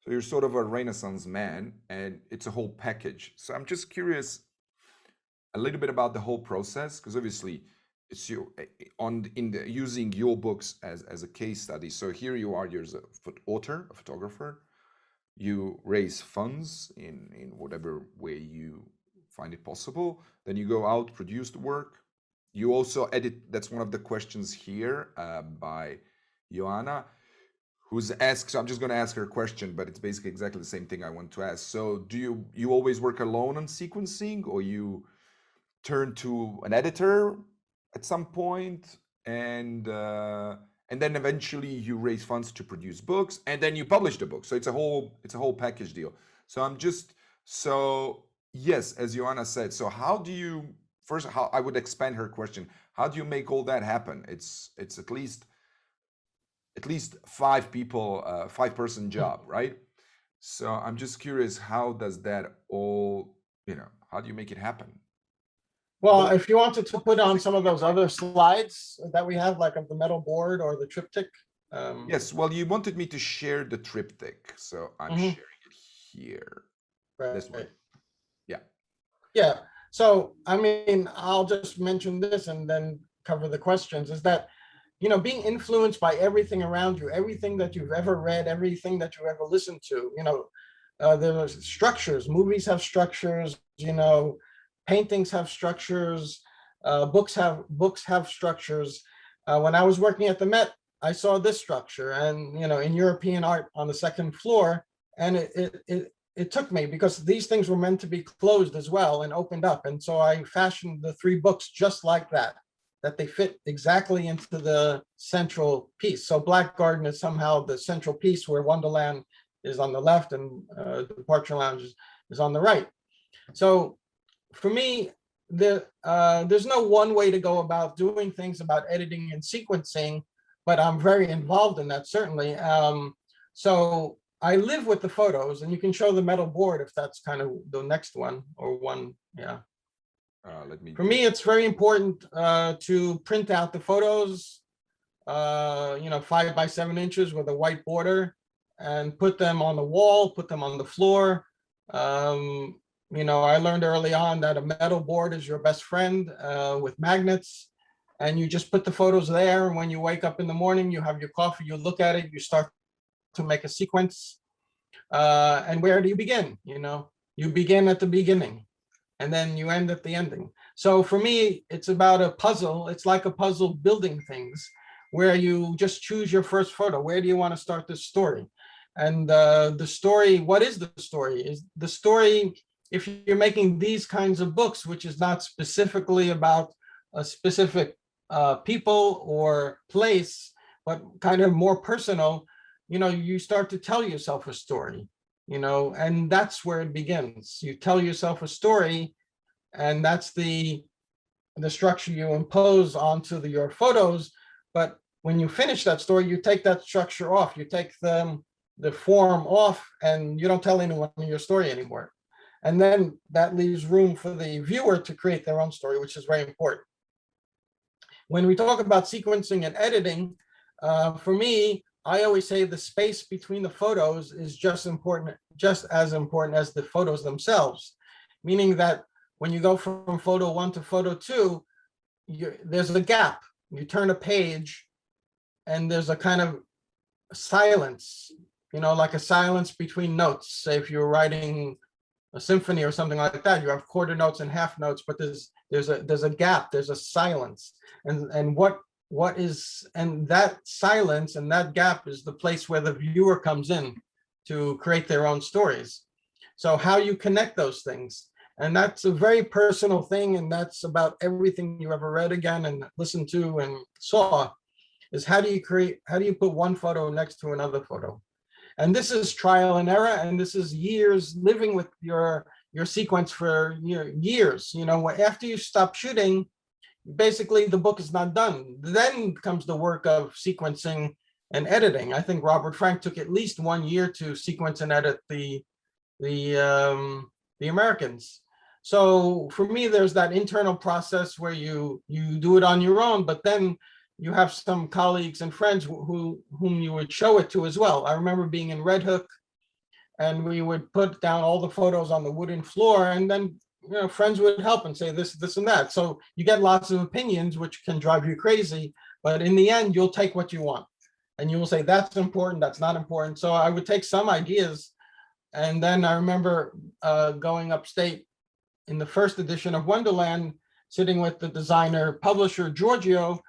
you're sort of a Renaissance man, and it's a whole package. So I'm just curious a little bit about the whole process, because obviously it's using your books as a case study. So here you are, you're an author, a photographer. You raise funds in whatever way you find it possible. Then you go out, produce the work. You also edit. That's one of the questions here by Joanna, who's asked. So I'm just going to ask her a question, but it's basically exactly the same thing I want to ask. So do you always work alone on sequencing, or you turn to an editor at some point, and then eventually you raise funds to produce books, and then you publish the book? So it's a whole package deal. So yes, as Joanna said. So how do you how I would expand her question? How do you make all that happen? It's at least 5 people, 5-person job, right? So I'm just curious, how does that all, how do you make it happen?
Well, if you wanted to put on some of those other slides that we have, like of the metal board or the triptych.
Yes, well, you wanted me to share the triptych, so I'm sharing it here.
Right.
This one. Yeah.
Yeah. So, I mean, I'll just mention this and then cover the questions, is that, being influenced by everything around you, everything that you've ever read, everything that you ever listened to, there are structures. Movies have structures, paintings have structures, books have structures. When I was working at the Met, I saw this structure, and in European art on the second floor, and it took me, because these things were meant to be closed as well and opened up, and so I fashioned the three books just like that they fit exactly into the central piece. So Black Garden is somehow the central piece, where Wonderland is on the left and Departure Lounge is on the right. So for me, there's no one way to go about doing things about editing and sequencing, but I'm very involved in that, certainly. So I live with the photos, and you can show the metal board if that's kind of the next one, or one. Yeah. For me, it's very important to print out the photos, 5 by 7 inches with a white border, and put them on the wall, put them on the floor. I learned early on that a metal board is your best friend with magnets, and you just put the photos there. And when you wake up in the morning, you have your coffee, you look at it, you start to make a sequence. And where do you begin? You begin at the beginning, and then you end at the ending. So for me, it's about a puzzle. It's like a puzzle building things, where you just choose your first photo. Where do you want to start this story? And the story, what is the story? Is the story, if you're making these kinds of books, which is not specifically about a specific people or place, but kind of more personal, you start to tell yourself a story, and that's where it begins. You tell yourself a story, and that's the structure you impose onto your photos. But when you finish that story, you take that structure off, you take the form off, and you don't tell anyone your story anymore. And then that leaves room for the viewer to create their own story, which is very important. When we talk about sequencing and editing, for me, I always say the space between the photos is just as important as the photos themselves, meaning that when you go from photo 1 to photo 2, there's a gap. You turn a page, and there's a kind of silence, like a silence between notes. Say if you're writing a symphony or something like that, you have quarter notes and half notes, but there's a gap, there's a silence, and that silence and that gap is the place where the viewer comes in to create their own stories. So how you connect those things, and that's a very personal thing, and that's about everything you ever read again and listened to and saw, is how do you put one photo next to another photo? And this is trial and error, and this is years living with your sequence for years. After you stop shooting, basically the book is not done. Then comes the work of sequencing and editing. I think Robert Frank took at least 1 year to sequence and edit the Americans. So for me, there's that internal process where you do it on your own, but then you have some colleagues and friends whom you would show it to as well. I remember being in Red Hook, and we would put down all the photos on the wooden floor, and then friends would help and say this, and that. So you get lots of opinions, which can drive you crazy, but in the end, you'll take what you want, and you will say that's important, that's not important. So I would take some ideas, and then I remember going upstate in the first edition of Wonderland, sitting with the designer publisher Giorgio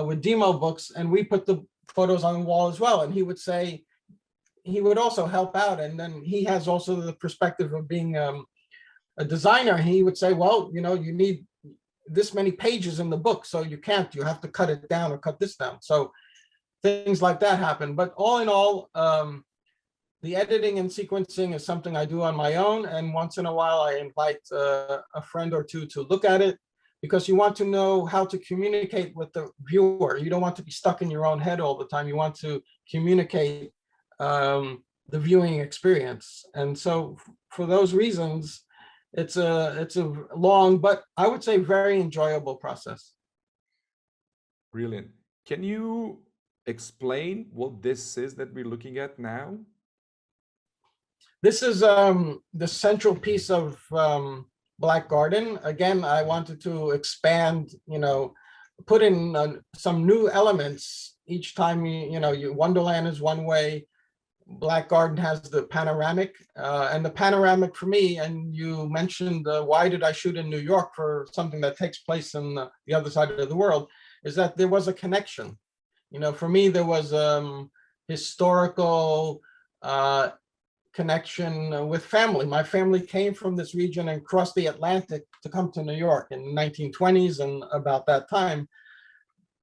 with Demo Books, and we put the photos on the wall as well. And he would also help out, and then he has also the perspective of being a designer. He would say, well, you need this many pages in the book, so you have to cut it down or cut this down. So things like that happen. But all in all, the editing and sequencing is something I do on my own, and once in a while I invite a friend or two to look at it, because you want to know how to communicate with the viewer. You don't want to be stuck in your own head all the time. You want to communicate the viewing experience. And so for those reasons, it's a long, but I would say very enjoyable process.
Brilliant. Can you explain what this is that we're looking at now?
This is the central piece of Black Garden. Again, I wanted to expand, put in some new elements each time. Wonderland is one way. Black Garden has the panoramic, and the panoramic for me. And you mentioned why did I shoot in New York for something that takes place in the other side of the world? Is that there was a connection. For me, there was historical connection with family. My family came from this region and crossed the Atlantic to come to New York in the 1920s, and about that time,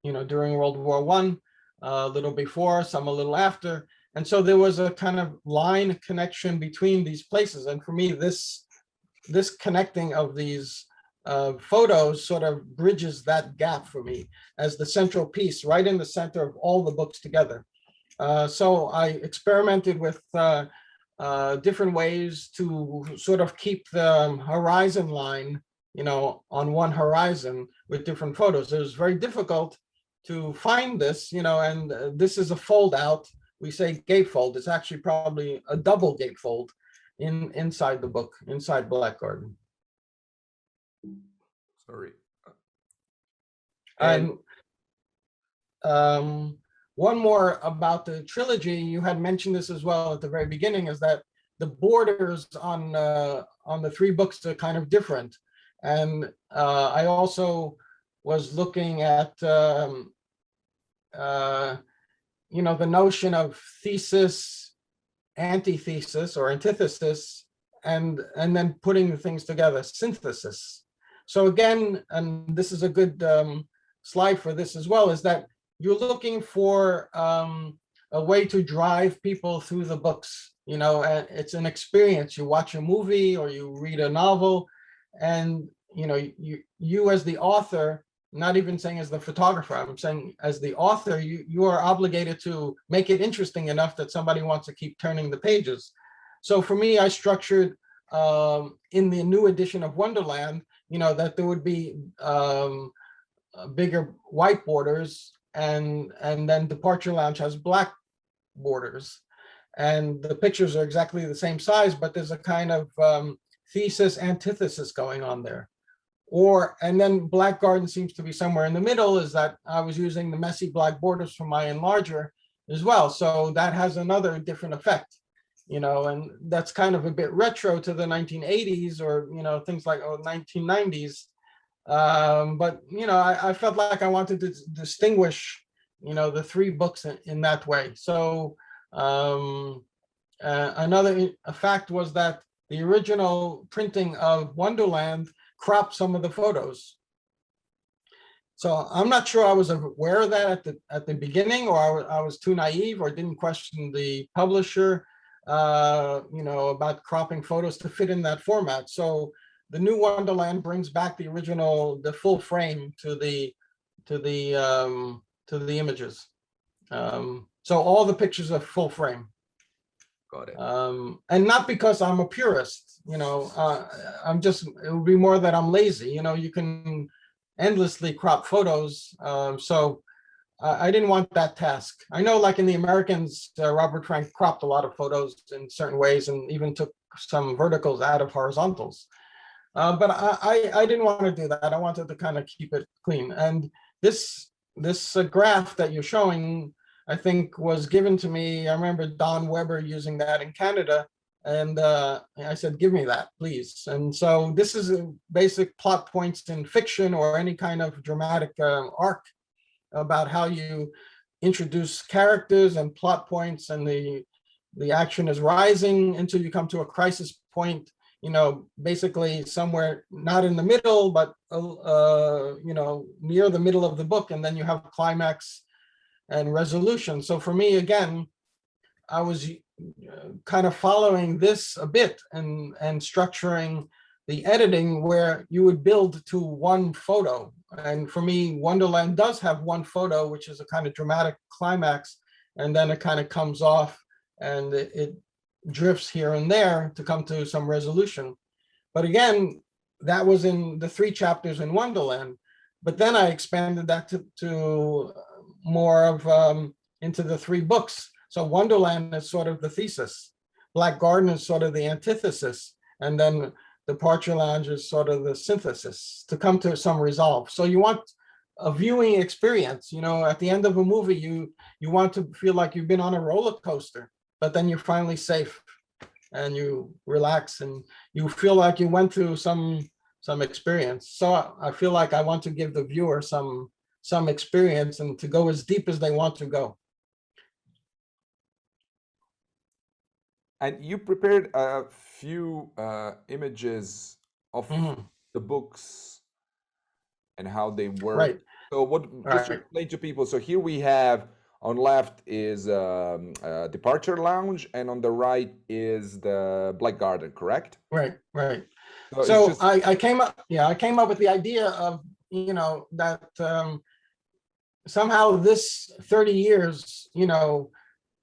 during World War I, a little before, some a little after. And so there was a kind of line connection between these places. And for me, this connecting of these photos sort of bridges that gap for me as the central piece, right in the center of all the books together. So I experimented with different ways to sort of keep the horizon line, on one horizon with different photos. It was very difficult to find this, and this is a fold out. We say gatefold. It's actually probably a double gatefold inside the book, inside Black Garden.
Sorry.
And one more about the trilogy, you had mentioned this as well at the very beginning, is that the borders on the three books are kind of different. And I also was looking at the notion of thesis, antithesis, or antithesis, and then putting the things together, synthesis. So again, and this is a good slide for this as well, is that you're looking for a way to drive people through the books. And it's an experience. You watch a movie or you read a novel, and you as the author, not even saying as the photographer, I'm saying as the author, you are obligated to make it interesting enough that somebody wants to keep turning the pages. So for me, I structured in the new edition of Wonderland, that there would be bigger white borders, and then Departure Lounge has black borders, and the pictures are exactly the same size, but there's a kind of thesis antithesis going on there. And then Black Garden seems to be somewhere in the middle, is that I was using the messy black borders from my enlarger as well. So that has another different effect, and that's kind of a bit retro to the 1980s or, things like 1990s. But, I felt like I wanted to distinguish, the three books in that way. So another fact was that the original printing of Wonderland cropped some of the photos. So I'm not sure I was aware of that at the beginning, or I was too naive, or didn't question the publisher, about cropping photos to fit in that format. So the new Wonderland brings back the original, the full frame to the images. So all the pictures are full frame.
Got it.
And not because I'm a purist, I'm just, it would be more that I'm lazy. You can endlessly crop photos. So I didn't want that task. I know, like in the Americans, Robert Frank cropped a lot of photos in certain ways and even took some verticals out of horizontals. But I didn't want to do that. I wanted to kind of keep it clean. And this graph that you're showing, I think, was given to me. I remember Don Weber using that in Canada, and I said, give me that, please. And so this is a basic plot points in fiction or any kind of dramatic arc about how you introduce characters and plot points, and the action is rising until you come to a crisis point, basically somewhere not in the middle, but near the middle of the book, and then you have climax and resolution. So for me, again, I was kind of following this a bit and structuring the editing where you would build to one photo. And for me, Wonderland does have one photo, which is a kind of dramatic climax, and then it kind of comes off and it drifts here and there to come to some resolution. But again, that was in the 3 chapters in Wonderland. But then I expanded that to more of into the 3 books. So Wonderland is sort of the thesis. Black Garden is sort of the antithesis, and then Departure Lounge is sort of the synthesis to come to some resolve. So you want a viewing experience. At the end of a movie, you want to feel like you've been on a roller coaster, but then you're finally safe and you relax and you feel like you went through some experience. So I feel like I want to give the viewer some experience and to go as deep as they want to go.
And you prepared a few images of the books and how they work.
Right.
So just to
Right.
explain to people, so here we have on left is Departure Lounge, and on the right is the Black Garden, correct?
Right.
So
So I came up with the idea of, that somehow this 30 years,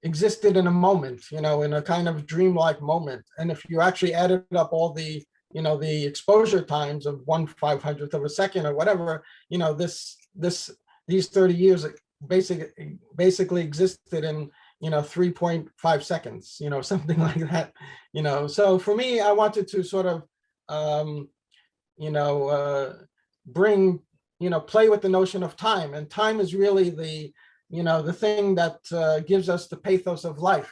existed in a moment, in a kind of dreamlike moment. And if you actually added up all the, the exposure times of 1/500th of a second or whatever, these 30 years basically existed in, 3.5 seconds, something like that, So for me, I wanted to sort of, bring, play with the notion of time. And time is really the thing that gives us the pathos of life,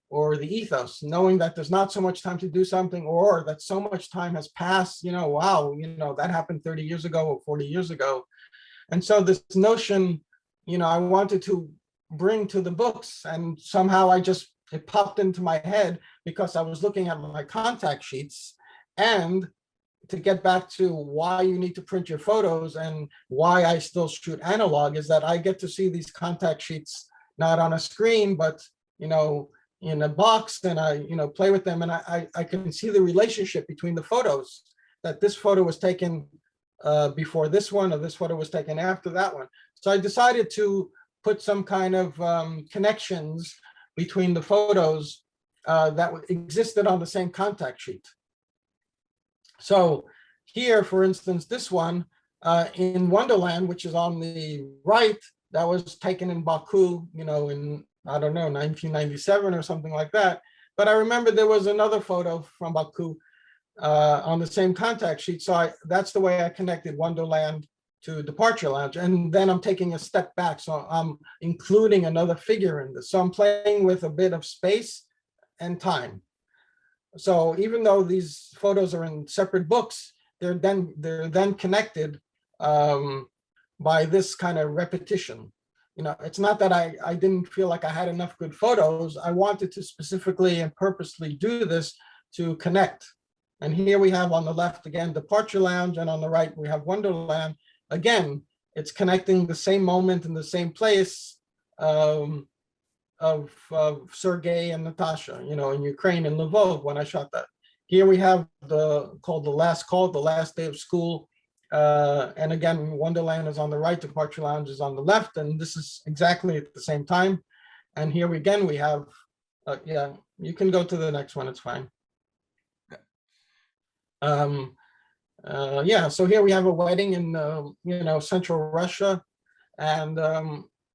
or the ethos, knowing that there's not so much time to do something, or that so much time has passed, wow, that happened 30 years ago or 40 years ago. And so this notion, I wanted to bring to the books, and somehow it popped into my head because I was looking at my contact sheets. And to get back to why you need to print your photos and why I still shoot analog is that I get to see these contact sheets not on a screen, but in a box, and I play with them, and I can see the relationship between the photos, that this photo was taken before this one, or this photo was taken after that one. So I decided to put some kind of connections between the photos that existed on the same contact sheet. So here, for instance, this one in Wonderland, which is on the right, that was taken in Baku, in, I don't know, 1997 or something like that. But I remember there was another photo from Baku on the same contact sheet. So that's the way I connected Wonderland to Departure Lounge. And then I'm taking a step back. So I'm including another figure in this. So I'm playing with a bit of space and time. So even though these photos are in separate books, they're then connected by this kind of repetition. It's not that I didn't feel like I had enough good photos. I wanted to specifically and purposely do this to connect. And here we have on the left, again, Departure Lounge, and on the right, we have Wonderland. Again, it's connecting the same moment in the same place of Sergei and Natasha, in Ukraine, in Lvov, when I shot that. Here we have called The Last Call, the last day of school. And again, Wonderland is on the right, Departure Lounge is on the left, and this is exactly at the same time. And here again, we have, yeah, you can go to the next one, it's fine. Yeah, so here we have a wedding in, Central Russia. And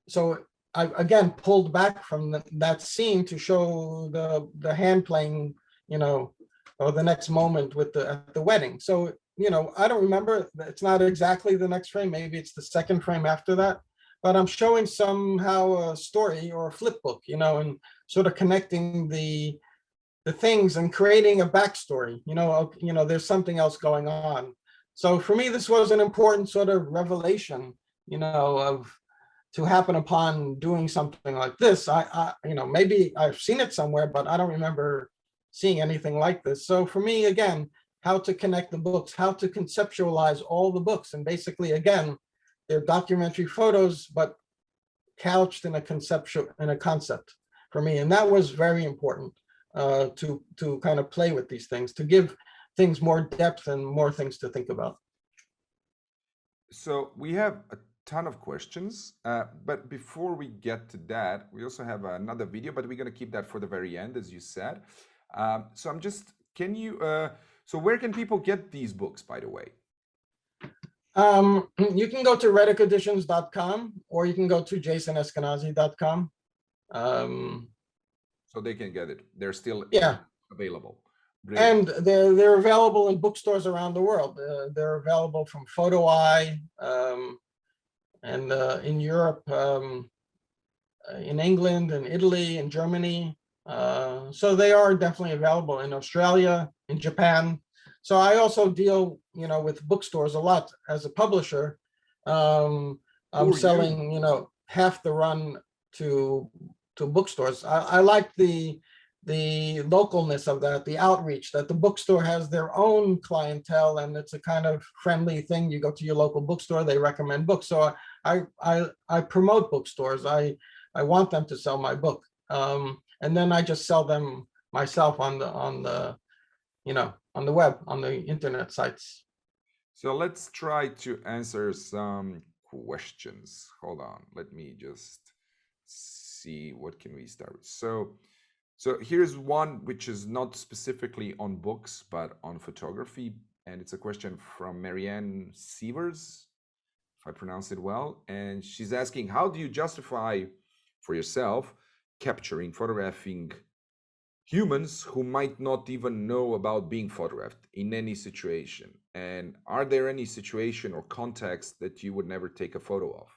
so I again pulled back from that scene to show the hand playing, or the next moment at the wedding. So, I don't remember, it's not exactly the next frame, maybe it's the second frame after that, but I'm showing somehow a story or a flip book, and sort of connecting the things and creating a backstory, there's something else going on. So for me, this was an important sort of revelation, to happen upon doing something like this. I maybe I've seen it somewhere, but I don't remember seeing anything like this. So for me, again, how to connect the books, how to conceptualize all the books. And basically, again, they're documentary photos, but couched in a concept for me. And that was very important to kind of play with these things, to give things more depth and more things to think about.
So we have a ton of questions, but before we get to that, we also have another video, but we're going to keep that for the very end, as you said. So so where can people get these books, by the way?
You can go to reddickeditions.com, or you can go to jasoneskenazi.com.
So they can get it. They're still
Yeah,
available. Brilliant.
and they're available in bookstores around the world. They're available from Photo Eye, and in Europe, in England and Italy and Germany. So they are definitely available in Australia, in Japan. So I also deal, with bookstores a lot as a publisher. I'm
Who are you?
selling, half the run to bookstores. I like the localness of that, the outreach, that the bookstore has their own clientele, and it's a kind of friendly thing. You go to your local bookstore, they recommend books. So I promote bookstores. I want them to sell my book, and then I just sell them myself on the web, on the internet sites.
So let's try to answer some questions. Hold on. Let me just see what can we start with. So here's one which is not specifically on books, but on photography. And it's a question from Marianne Sievers, if I pronounce it well. And she's asking, how do you justify for yourself capturing, photographing humans who might not even know about being photographed in any situation? And are there any situation or context that you would never take a photo of?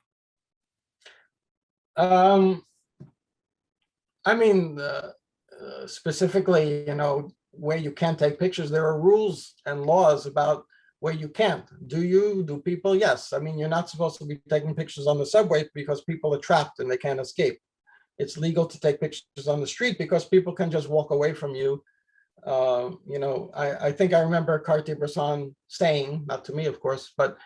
I mean, specifically, where you can't take pictures, there are rules and laws about where you can't. Do people? Yes. I mean, you're not supposed to be taking pictures on the subway because people are trapped and they can't escape. It's legal to take pictures on the street because people can just walk away from you. I think I remember Cartier-Bresson saying, not to me, of course, but,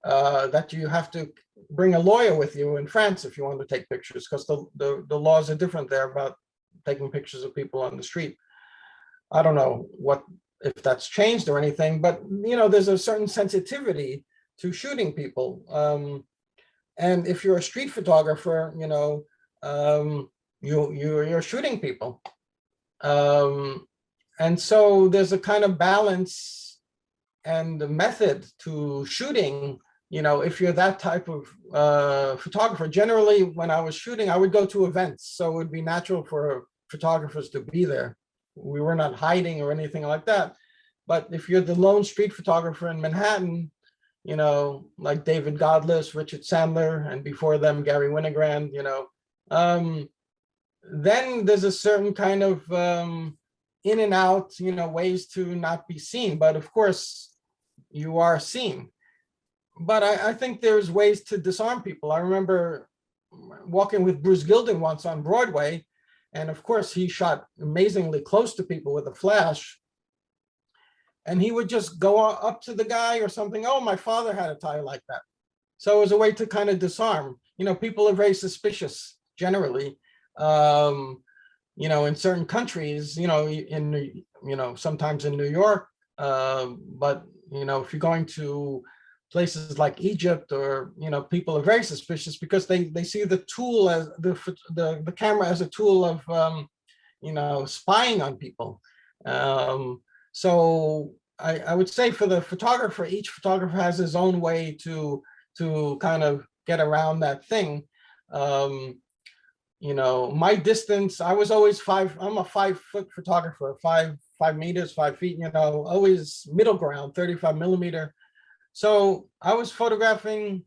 that you have to bring a lawyer with you in France if you want to take pictures, because the laws are different there about taking pictures of people on the street. I don't know if that's changed or anything, but, there's a certain sensitivity to shooting people. And if you're a street photographer, you're shooting people. And so there's a kind of balance and method to shooting. If you're that type of photographer. Generally, when I was shooting, I would go to events, so it would be natural for photographers to be there. We were not hiding or anything like that. But if you're the lone street photographer in Manhattan, like David Godless, Richard Sandler, and before them, Gary Winogrand, then there's a certain kind of in and out, ways to not be seen. But of course, you are seen. But I think there's ways to disarm people. I remember walking with Bruce Gilden once on Broadway, and of course, he shot amazingly close to people with a flash. And he would just go up to the guy or something. Oh, my father had a tie like that. So it was a way to kind of disarm. People are very suspicious generally. In certain countries, sometimes in New York, but if you're going to places like Egypt, or people are very suspicious because they see the tool as the camera as a tool of spying on people. So I would say for the photographer, each photographer has his own way to kind of get around that thing. My distance, I was always I'm a 5-foot photographer, 5 meters, 5 feet, always middle ground, 35 millimeter. So I was photographing,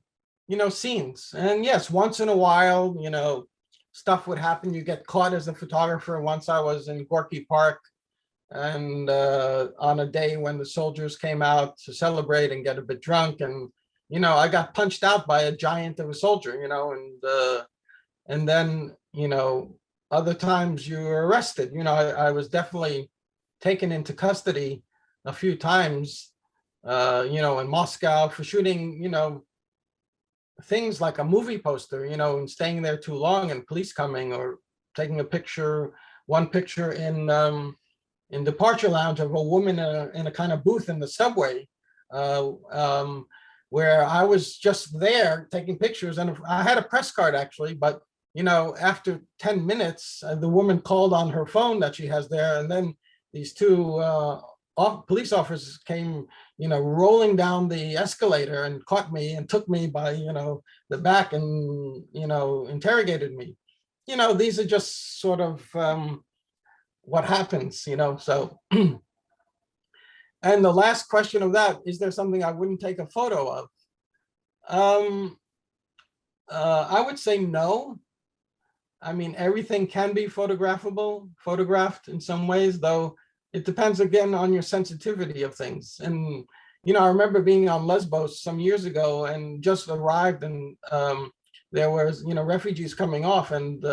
scenes. And yes, once in a while, stuff would happen. You get caught as a photographer. Once I was in Gorky Park, and on a day when the soldiers came out to celebrate and get a bit drunk, and I got punched out by a giant of a soldier, and then other times you're arrested. I was definitely taken into custody a few times, in Moscow for shooting things like a movie poster, and staying there too long and police coming, or taking a picture, one picture in departure lounge of a woman in a kind of booth in the subway, where I was just there taking pictures. And I had a press card actually, but after 10 minutes, the woman called on her phone that she has there. And then these two police officers came, rolling down the escalator and caught me and took me by, the back and, interrogated me. these are just sort of what happens, so. And the last question of that, is there something I wouldn't take a photo of? I would say no. I mean, everything can be photographed in some ways, though it depends again on your sensitivity of things. And, I remember being on Lesbos some years ago and just arrived, and there was, refugees coming off, and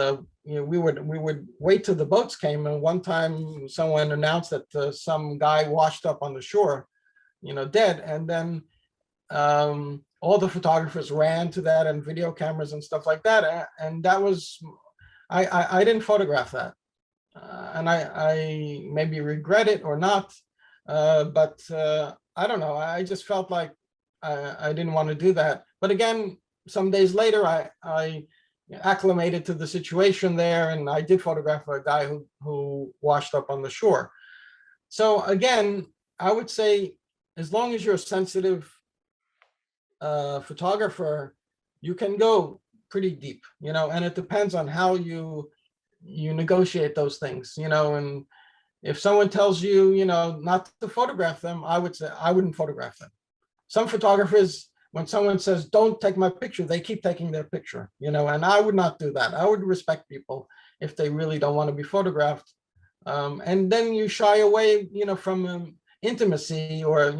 we would wait till the boats came. And one time someone announced that some guy washed up on the shore, dead. And then all the photographers ran to that, and video cameras and stuff like that. And that was, I didn't photograph that. And I maybe regret it or not, but I don't know. I just felt like I didn't want to do that. But again, some days later, I acclimated to the situation there, and I did photograph a guy who washed up on the shore. So again, I would say, as long as you're a sensitive photographer, you can go pretty deep, and it depends on how you negotiate those things, and if someone tells you, not to photograph them, I would say I wouldn't photograph them. Some photographers, when someone says, don't take my picture, they keep taking their picture, and I would not do that. I would respect people if they really don't want to be photographed. And then you shy away, from intimacy, or,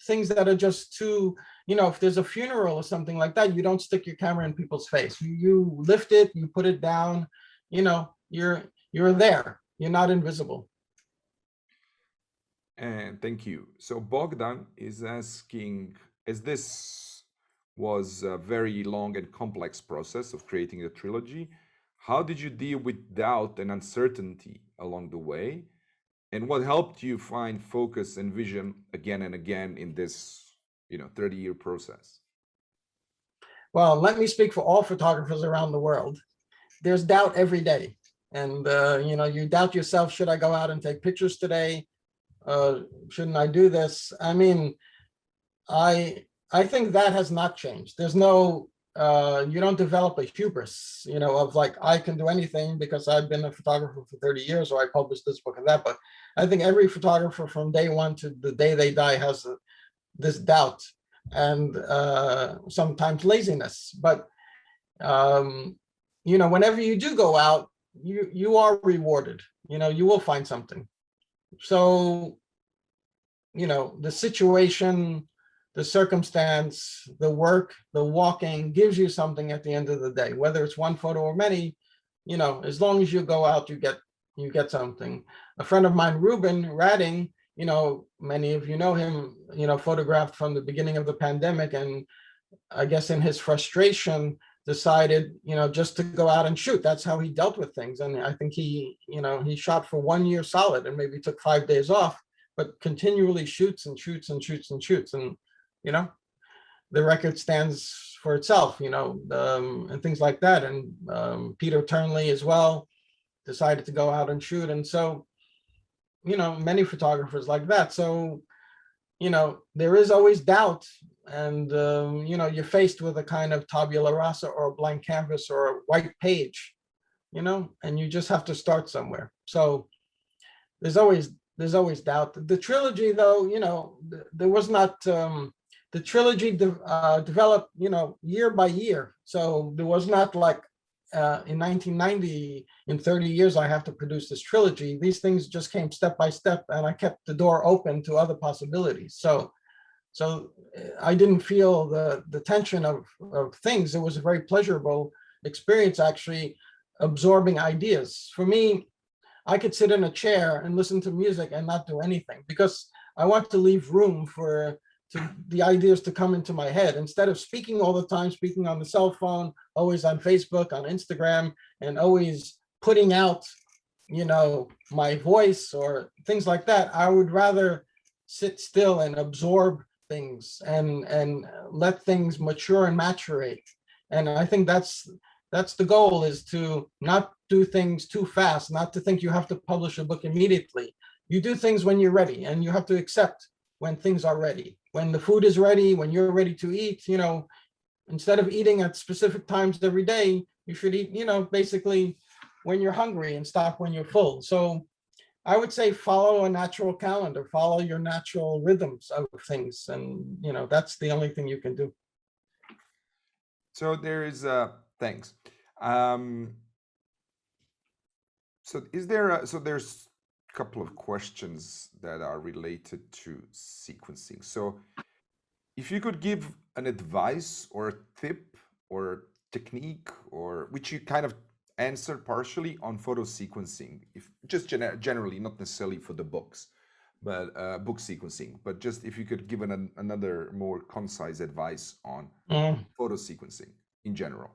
things that are just too, if there's a funeral or something like that, you don't stick your camera in people's face. You lift it, you put it down, you're there, you're not invisible.
And thank you. So Bogdan is asking, as this was a very long and complex process of creating the trilogy, how did you deal with doubt and uncertainty along the way? And what helped you find focus and vision again and again in this, 30-year process?
Well, let me speak for all photographers around the world. There's doubt every day. And, you doubt yourself, should I go out and take pictures today? Shouldn't I do this? I mean, I think that has not changed. There's no, you don't develop a hubris, of like, I can do anything because I've been a photographer for 30 years, or I published this book and that book. I think every photographer from day one to the day they die has this doubt and sometimes laziness. But, whenever you do go out, you are rewarded, you will find something. So, the situation, the circumstance, the work, the walking gives you something at the end of the day, whether it's one photo or many, as long as you go out, you get something. A friend of mine, Ruben Radding, many of you know him, photographed from the beginning of the pandemic, and I guess in his frustration decided, just to go out and shoot. That's how he dealt with things. And I think he shot for 1 year solid and maybe took 5 days off, but continually shoots and shoots and shoots and shoots. And, the record stands for itself, and things like that. And Peter Turnley as well decided to go out and shoot. And so, many photographers like that. So, there is always doubt, and you're faced with a kind of tabula rasa or a blank canvas or a white page, and you just have to start somewhere. So there's always doubt. The trilogy, though, there was not, the trilogy developed, year by year. So there was not like in 1990, in 30 years, I have to produce this trilogy. These things just came step by step, and I kept the door open to other possibilities. So I didn't feel the tension of things. It was a very pleasurable experience, actually, absorbing ideas. For me, I could sit in a chair and listen to music and not do anything, because I want to leave room for the ideas to come into my head, instead of speaking all the time, speaking on the cell phone, always on Facebook, on Instagram, and always putting out, my voice or things like that. I would rather sit still and absorb things and let things mature and maturate. And I think that's the goal, is to not do things too fast, not to think you have to publish a book immediately. You do things when you're ready, and you have to accept when things are ready. When the food is ready, when you're ready to eat, instead of eating at specific times every day, you should eat, basically when you're hungry and stop when you're full. So I would say follow a natural calendar, follow your natural rhythms of things. And, that's the only thing you can do.
So there is thanks. Um, so is there so there's a couple of questions that are related to sequencing. So if you could give an advice or a tip or a technique, or which you kind of answered partially on photo sequencing, if just generally, not necessarily for the books, but book sequencing, but just if you could give another more concise advice on photo sequencing in general.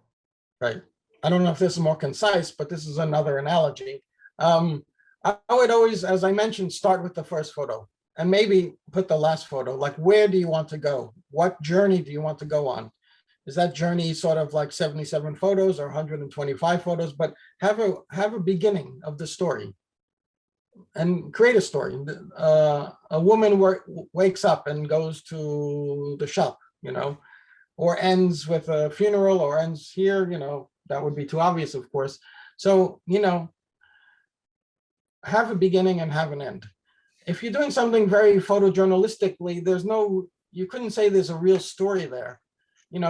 Right. I don't know if this is more concise, but this is another analogy. I would always, as I mentioned, start with the first photo and maybe put the last photo. Like, where do you want to go? What journey do you want to go on? Is that journey sort of like 77 photos or 125 photos? But have a beginning of the story and create a story. A woman wakes up and goes to the shop, or ends with a funeral, or ends here, that would be too obvious, of course. So, have a beginning and have an end. If you're doing something very photojournalistically, you couldn't say there's a real story there.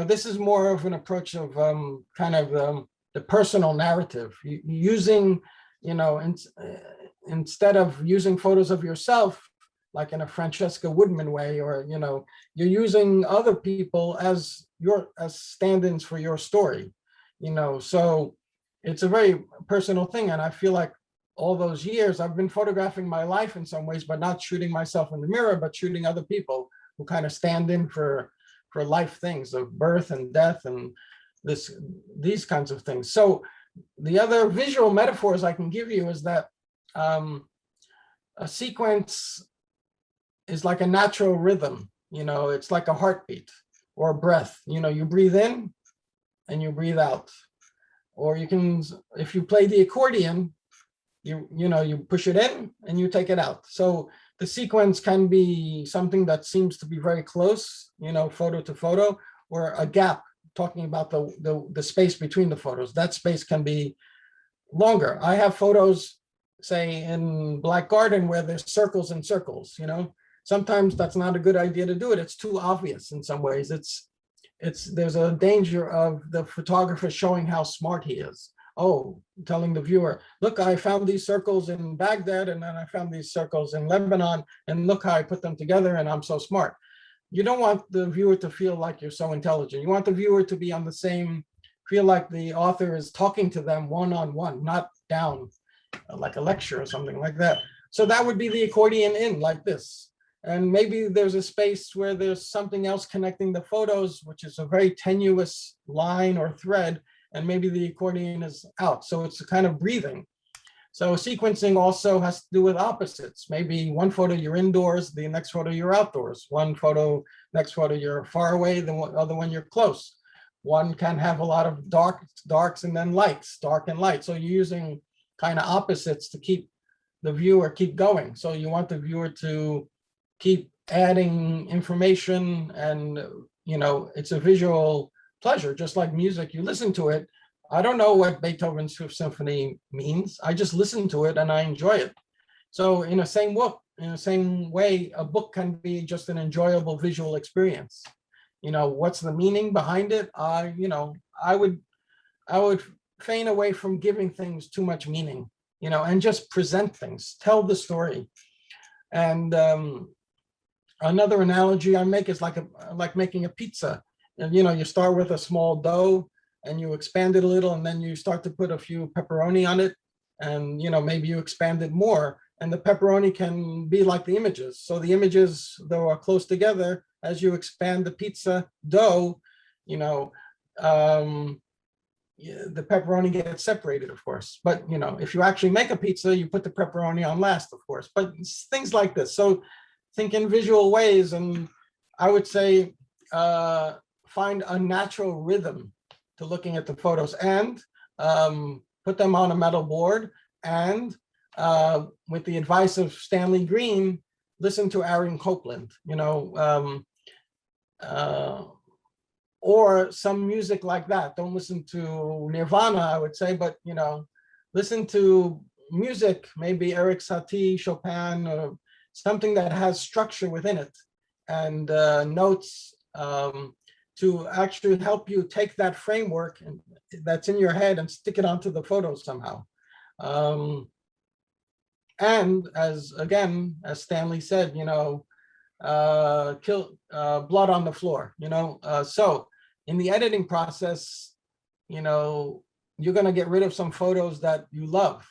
This is more of an approach of the personal narrative, using, instead of using photos of yourself, like in a Francesca Woodman way, or, you're using other people as stand-ins for your story, so it's a very personal thing. And I feel like all those years I've been photographing my life in some ways, but not shooting myself in the mirror, but shooting other people who kind of stand in for life things of birth and death and these kinds of things. So the other visual metaphors I can give you is that a sequence is like a natural rhythm. It's like a heartbeat or a breath. You breathe in and you breathe out. Or you can, if you play the accordion, you push it in and you take it out. So the sequence can be something that seems to be very close, photo to photo, or a gap, talking about the space between the photos. That space can be longer. I have photos, say in Black Garden, where there's circles and circles, Sometimes that's not a good idea to do it. It's too obvious in some ways. There's a danger of the photographer showing how smart he is. Oh, telling the viewer, look, I found these circles in Baghdad, and then I found these circles in Lebanon, and look how I put them together, and I'm so smart. You don't want the viewer to feel like you're so intelligent. You want the viewer to be on the same, feel like the author is talking to them one-on-one, not down like a lecture or something like that. So that would be the accordion in, like this. And maybe there's a space where there's something else connecting the photos, which is a very tenuous line or thread, and maybe the accordion is out. So it's a kind of breathing. So sequencing also has to do with opposites. Maybe one photo you're indoors, the next photo you're outdoors. One photo, next photo you're far away, the other one you're close. One can have a lot of darks and then lights, dark and light. So you're using kind of opposites to keep the viewer keep going. So you want the viewer to keep adding information, and it's a visual pleasure, just like music. You listen to it. I don't know what Beethoven's Fifth Symphony means. I just listen to it and I enjoy it. So in the same way, a book can be just an enjoyable visual experience. What's the meaning behind it? I would feign away from giving things too much meaning, and just present things, tell the story. And another analogy I make is like making a pizza. And you start with a small dough and you expand it a little, and then you start to put a few pepperoni on it, and maybe you expand it more, and the pepperoni can be like the images. So the images, though, are close together. As you expand the pizza dough, the pepperoni gets separated, of course. But if you actually make a pizza, you put the pepperoni on last, of course. But things like this. So think in visual ways, and I would say find a natural rhythm to looking at the photos, and put them on a metal board, and with the advice of Stanley Green, listen to Aaron Copland, or some music like that. Don't listen to Nirvana, I would say, but listen to music, maybe Eric Satie, Chopin, or something that has structure within it, and notes to actually help you take that framework that's in your head and stick it onto the photo somehow. And as Stanley said, blood on the floor, so in the editing process, you're going to get rid of some photos that you love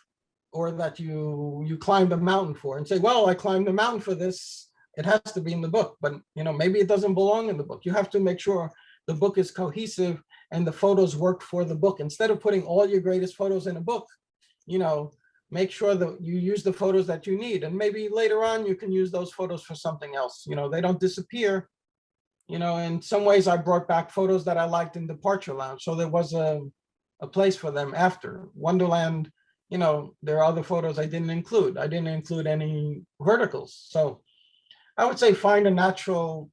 or that you climbed a mountain for and say, well, I climbed the mountain for this. It has to be in the book, but maybe it doesn't belong in the book. You have to make sure the book is cohesive and the photos work for the book. Instead of putting all your greatest photos in a book, make sure that you use the photos that you need. And maybe later on, you can use those photos for something else. They don't disappear. In some ways, I brought back photos that I liked in Departure Lounge. So there was a place for them after. Wonderland, there are other photos I didn't include. I didn't include any verticals. So I would say find a natural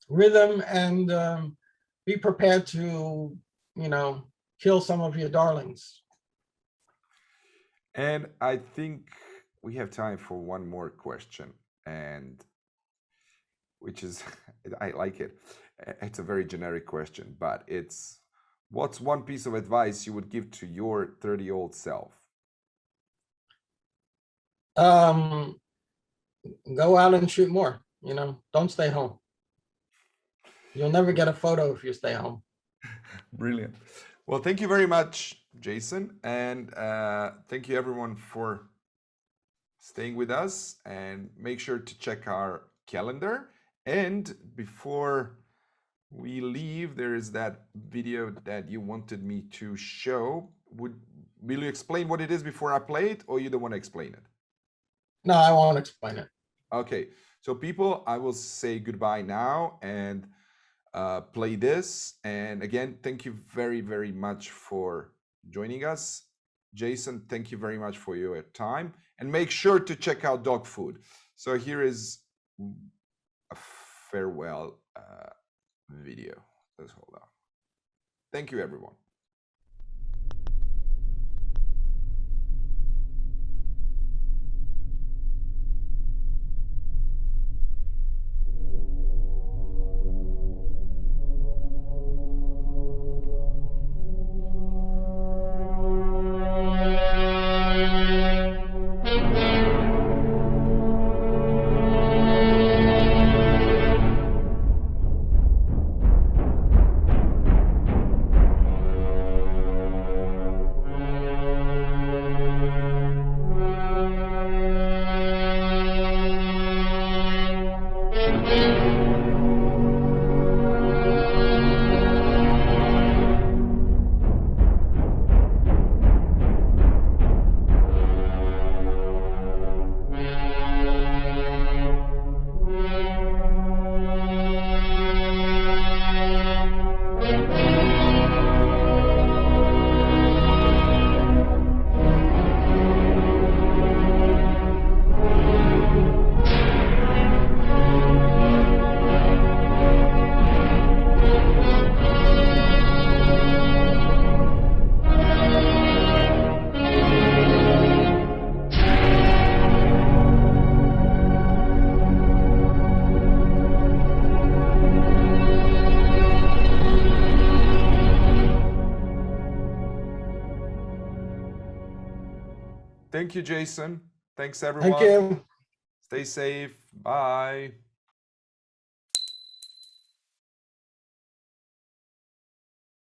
rhythm and be prepared to, kill some of your darlings.
And I think we have time for one more question, and which is, I like it. It's a very generic question, but it's, what's one piece of advice you would give to your 30-year-old self?
Go out and shoot more, don't stay home. You'll never get a photo if you stay home.
Brilliant. Well, thank you very much, Jason. And thank you everyone for staying with us, and make sure to check our calendar. And before we leave, there is that video that you wanted me to show. Will you explain what it is before I play it, or you don't want to explain it?
No, I won't explain it.
Okay, so people, I will say goodbye now and play this. And again, thank you very, very much for joining us. Jason, thank you very much for your time, and make sure to check out Dog Food. So here is a farewell video. Let's hold on. Thank you, everyone. Thank you, Jason. Thanks, everyone.
Thank you.
Stay safe. Bye.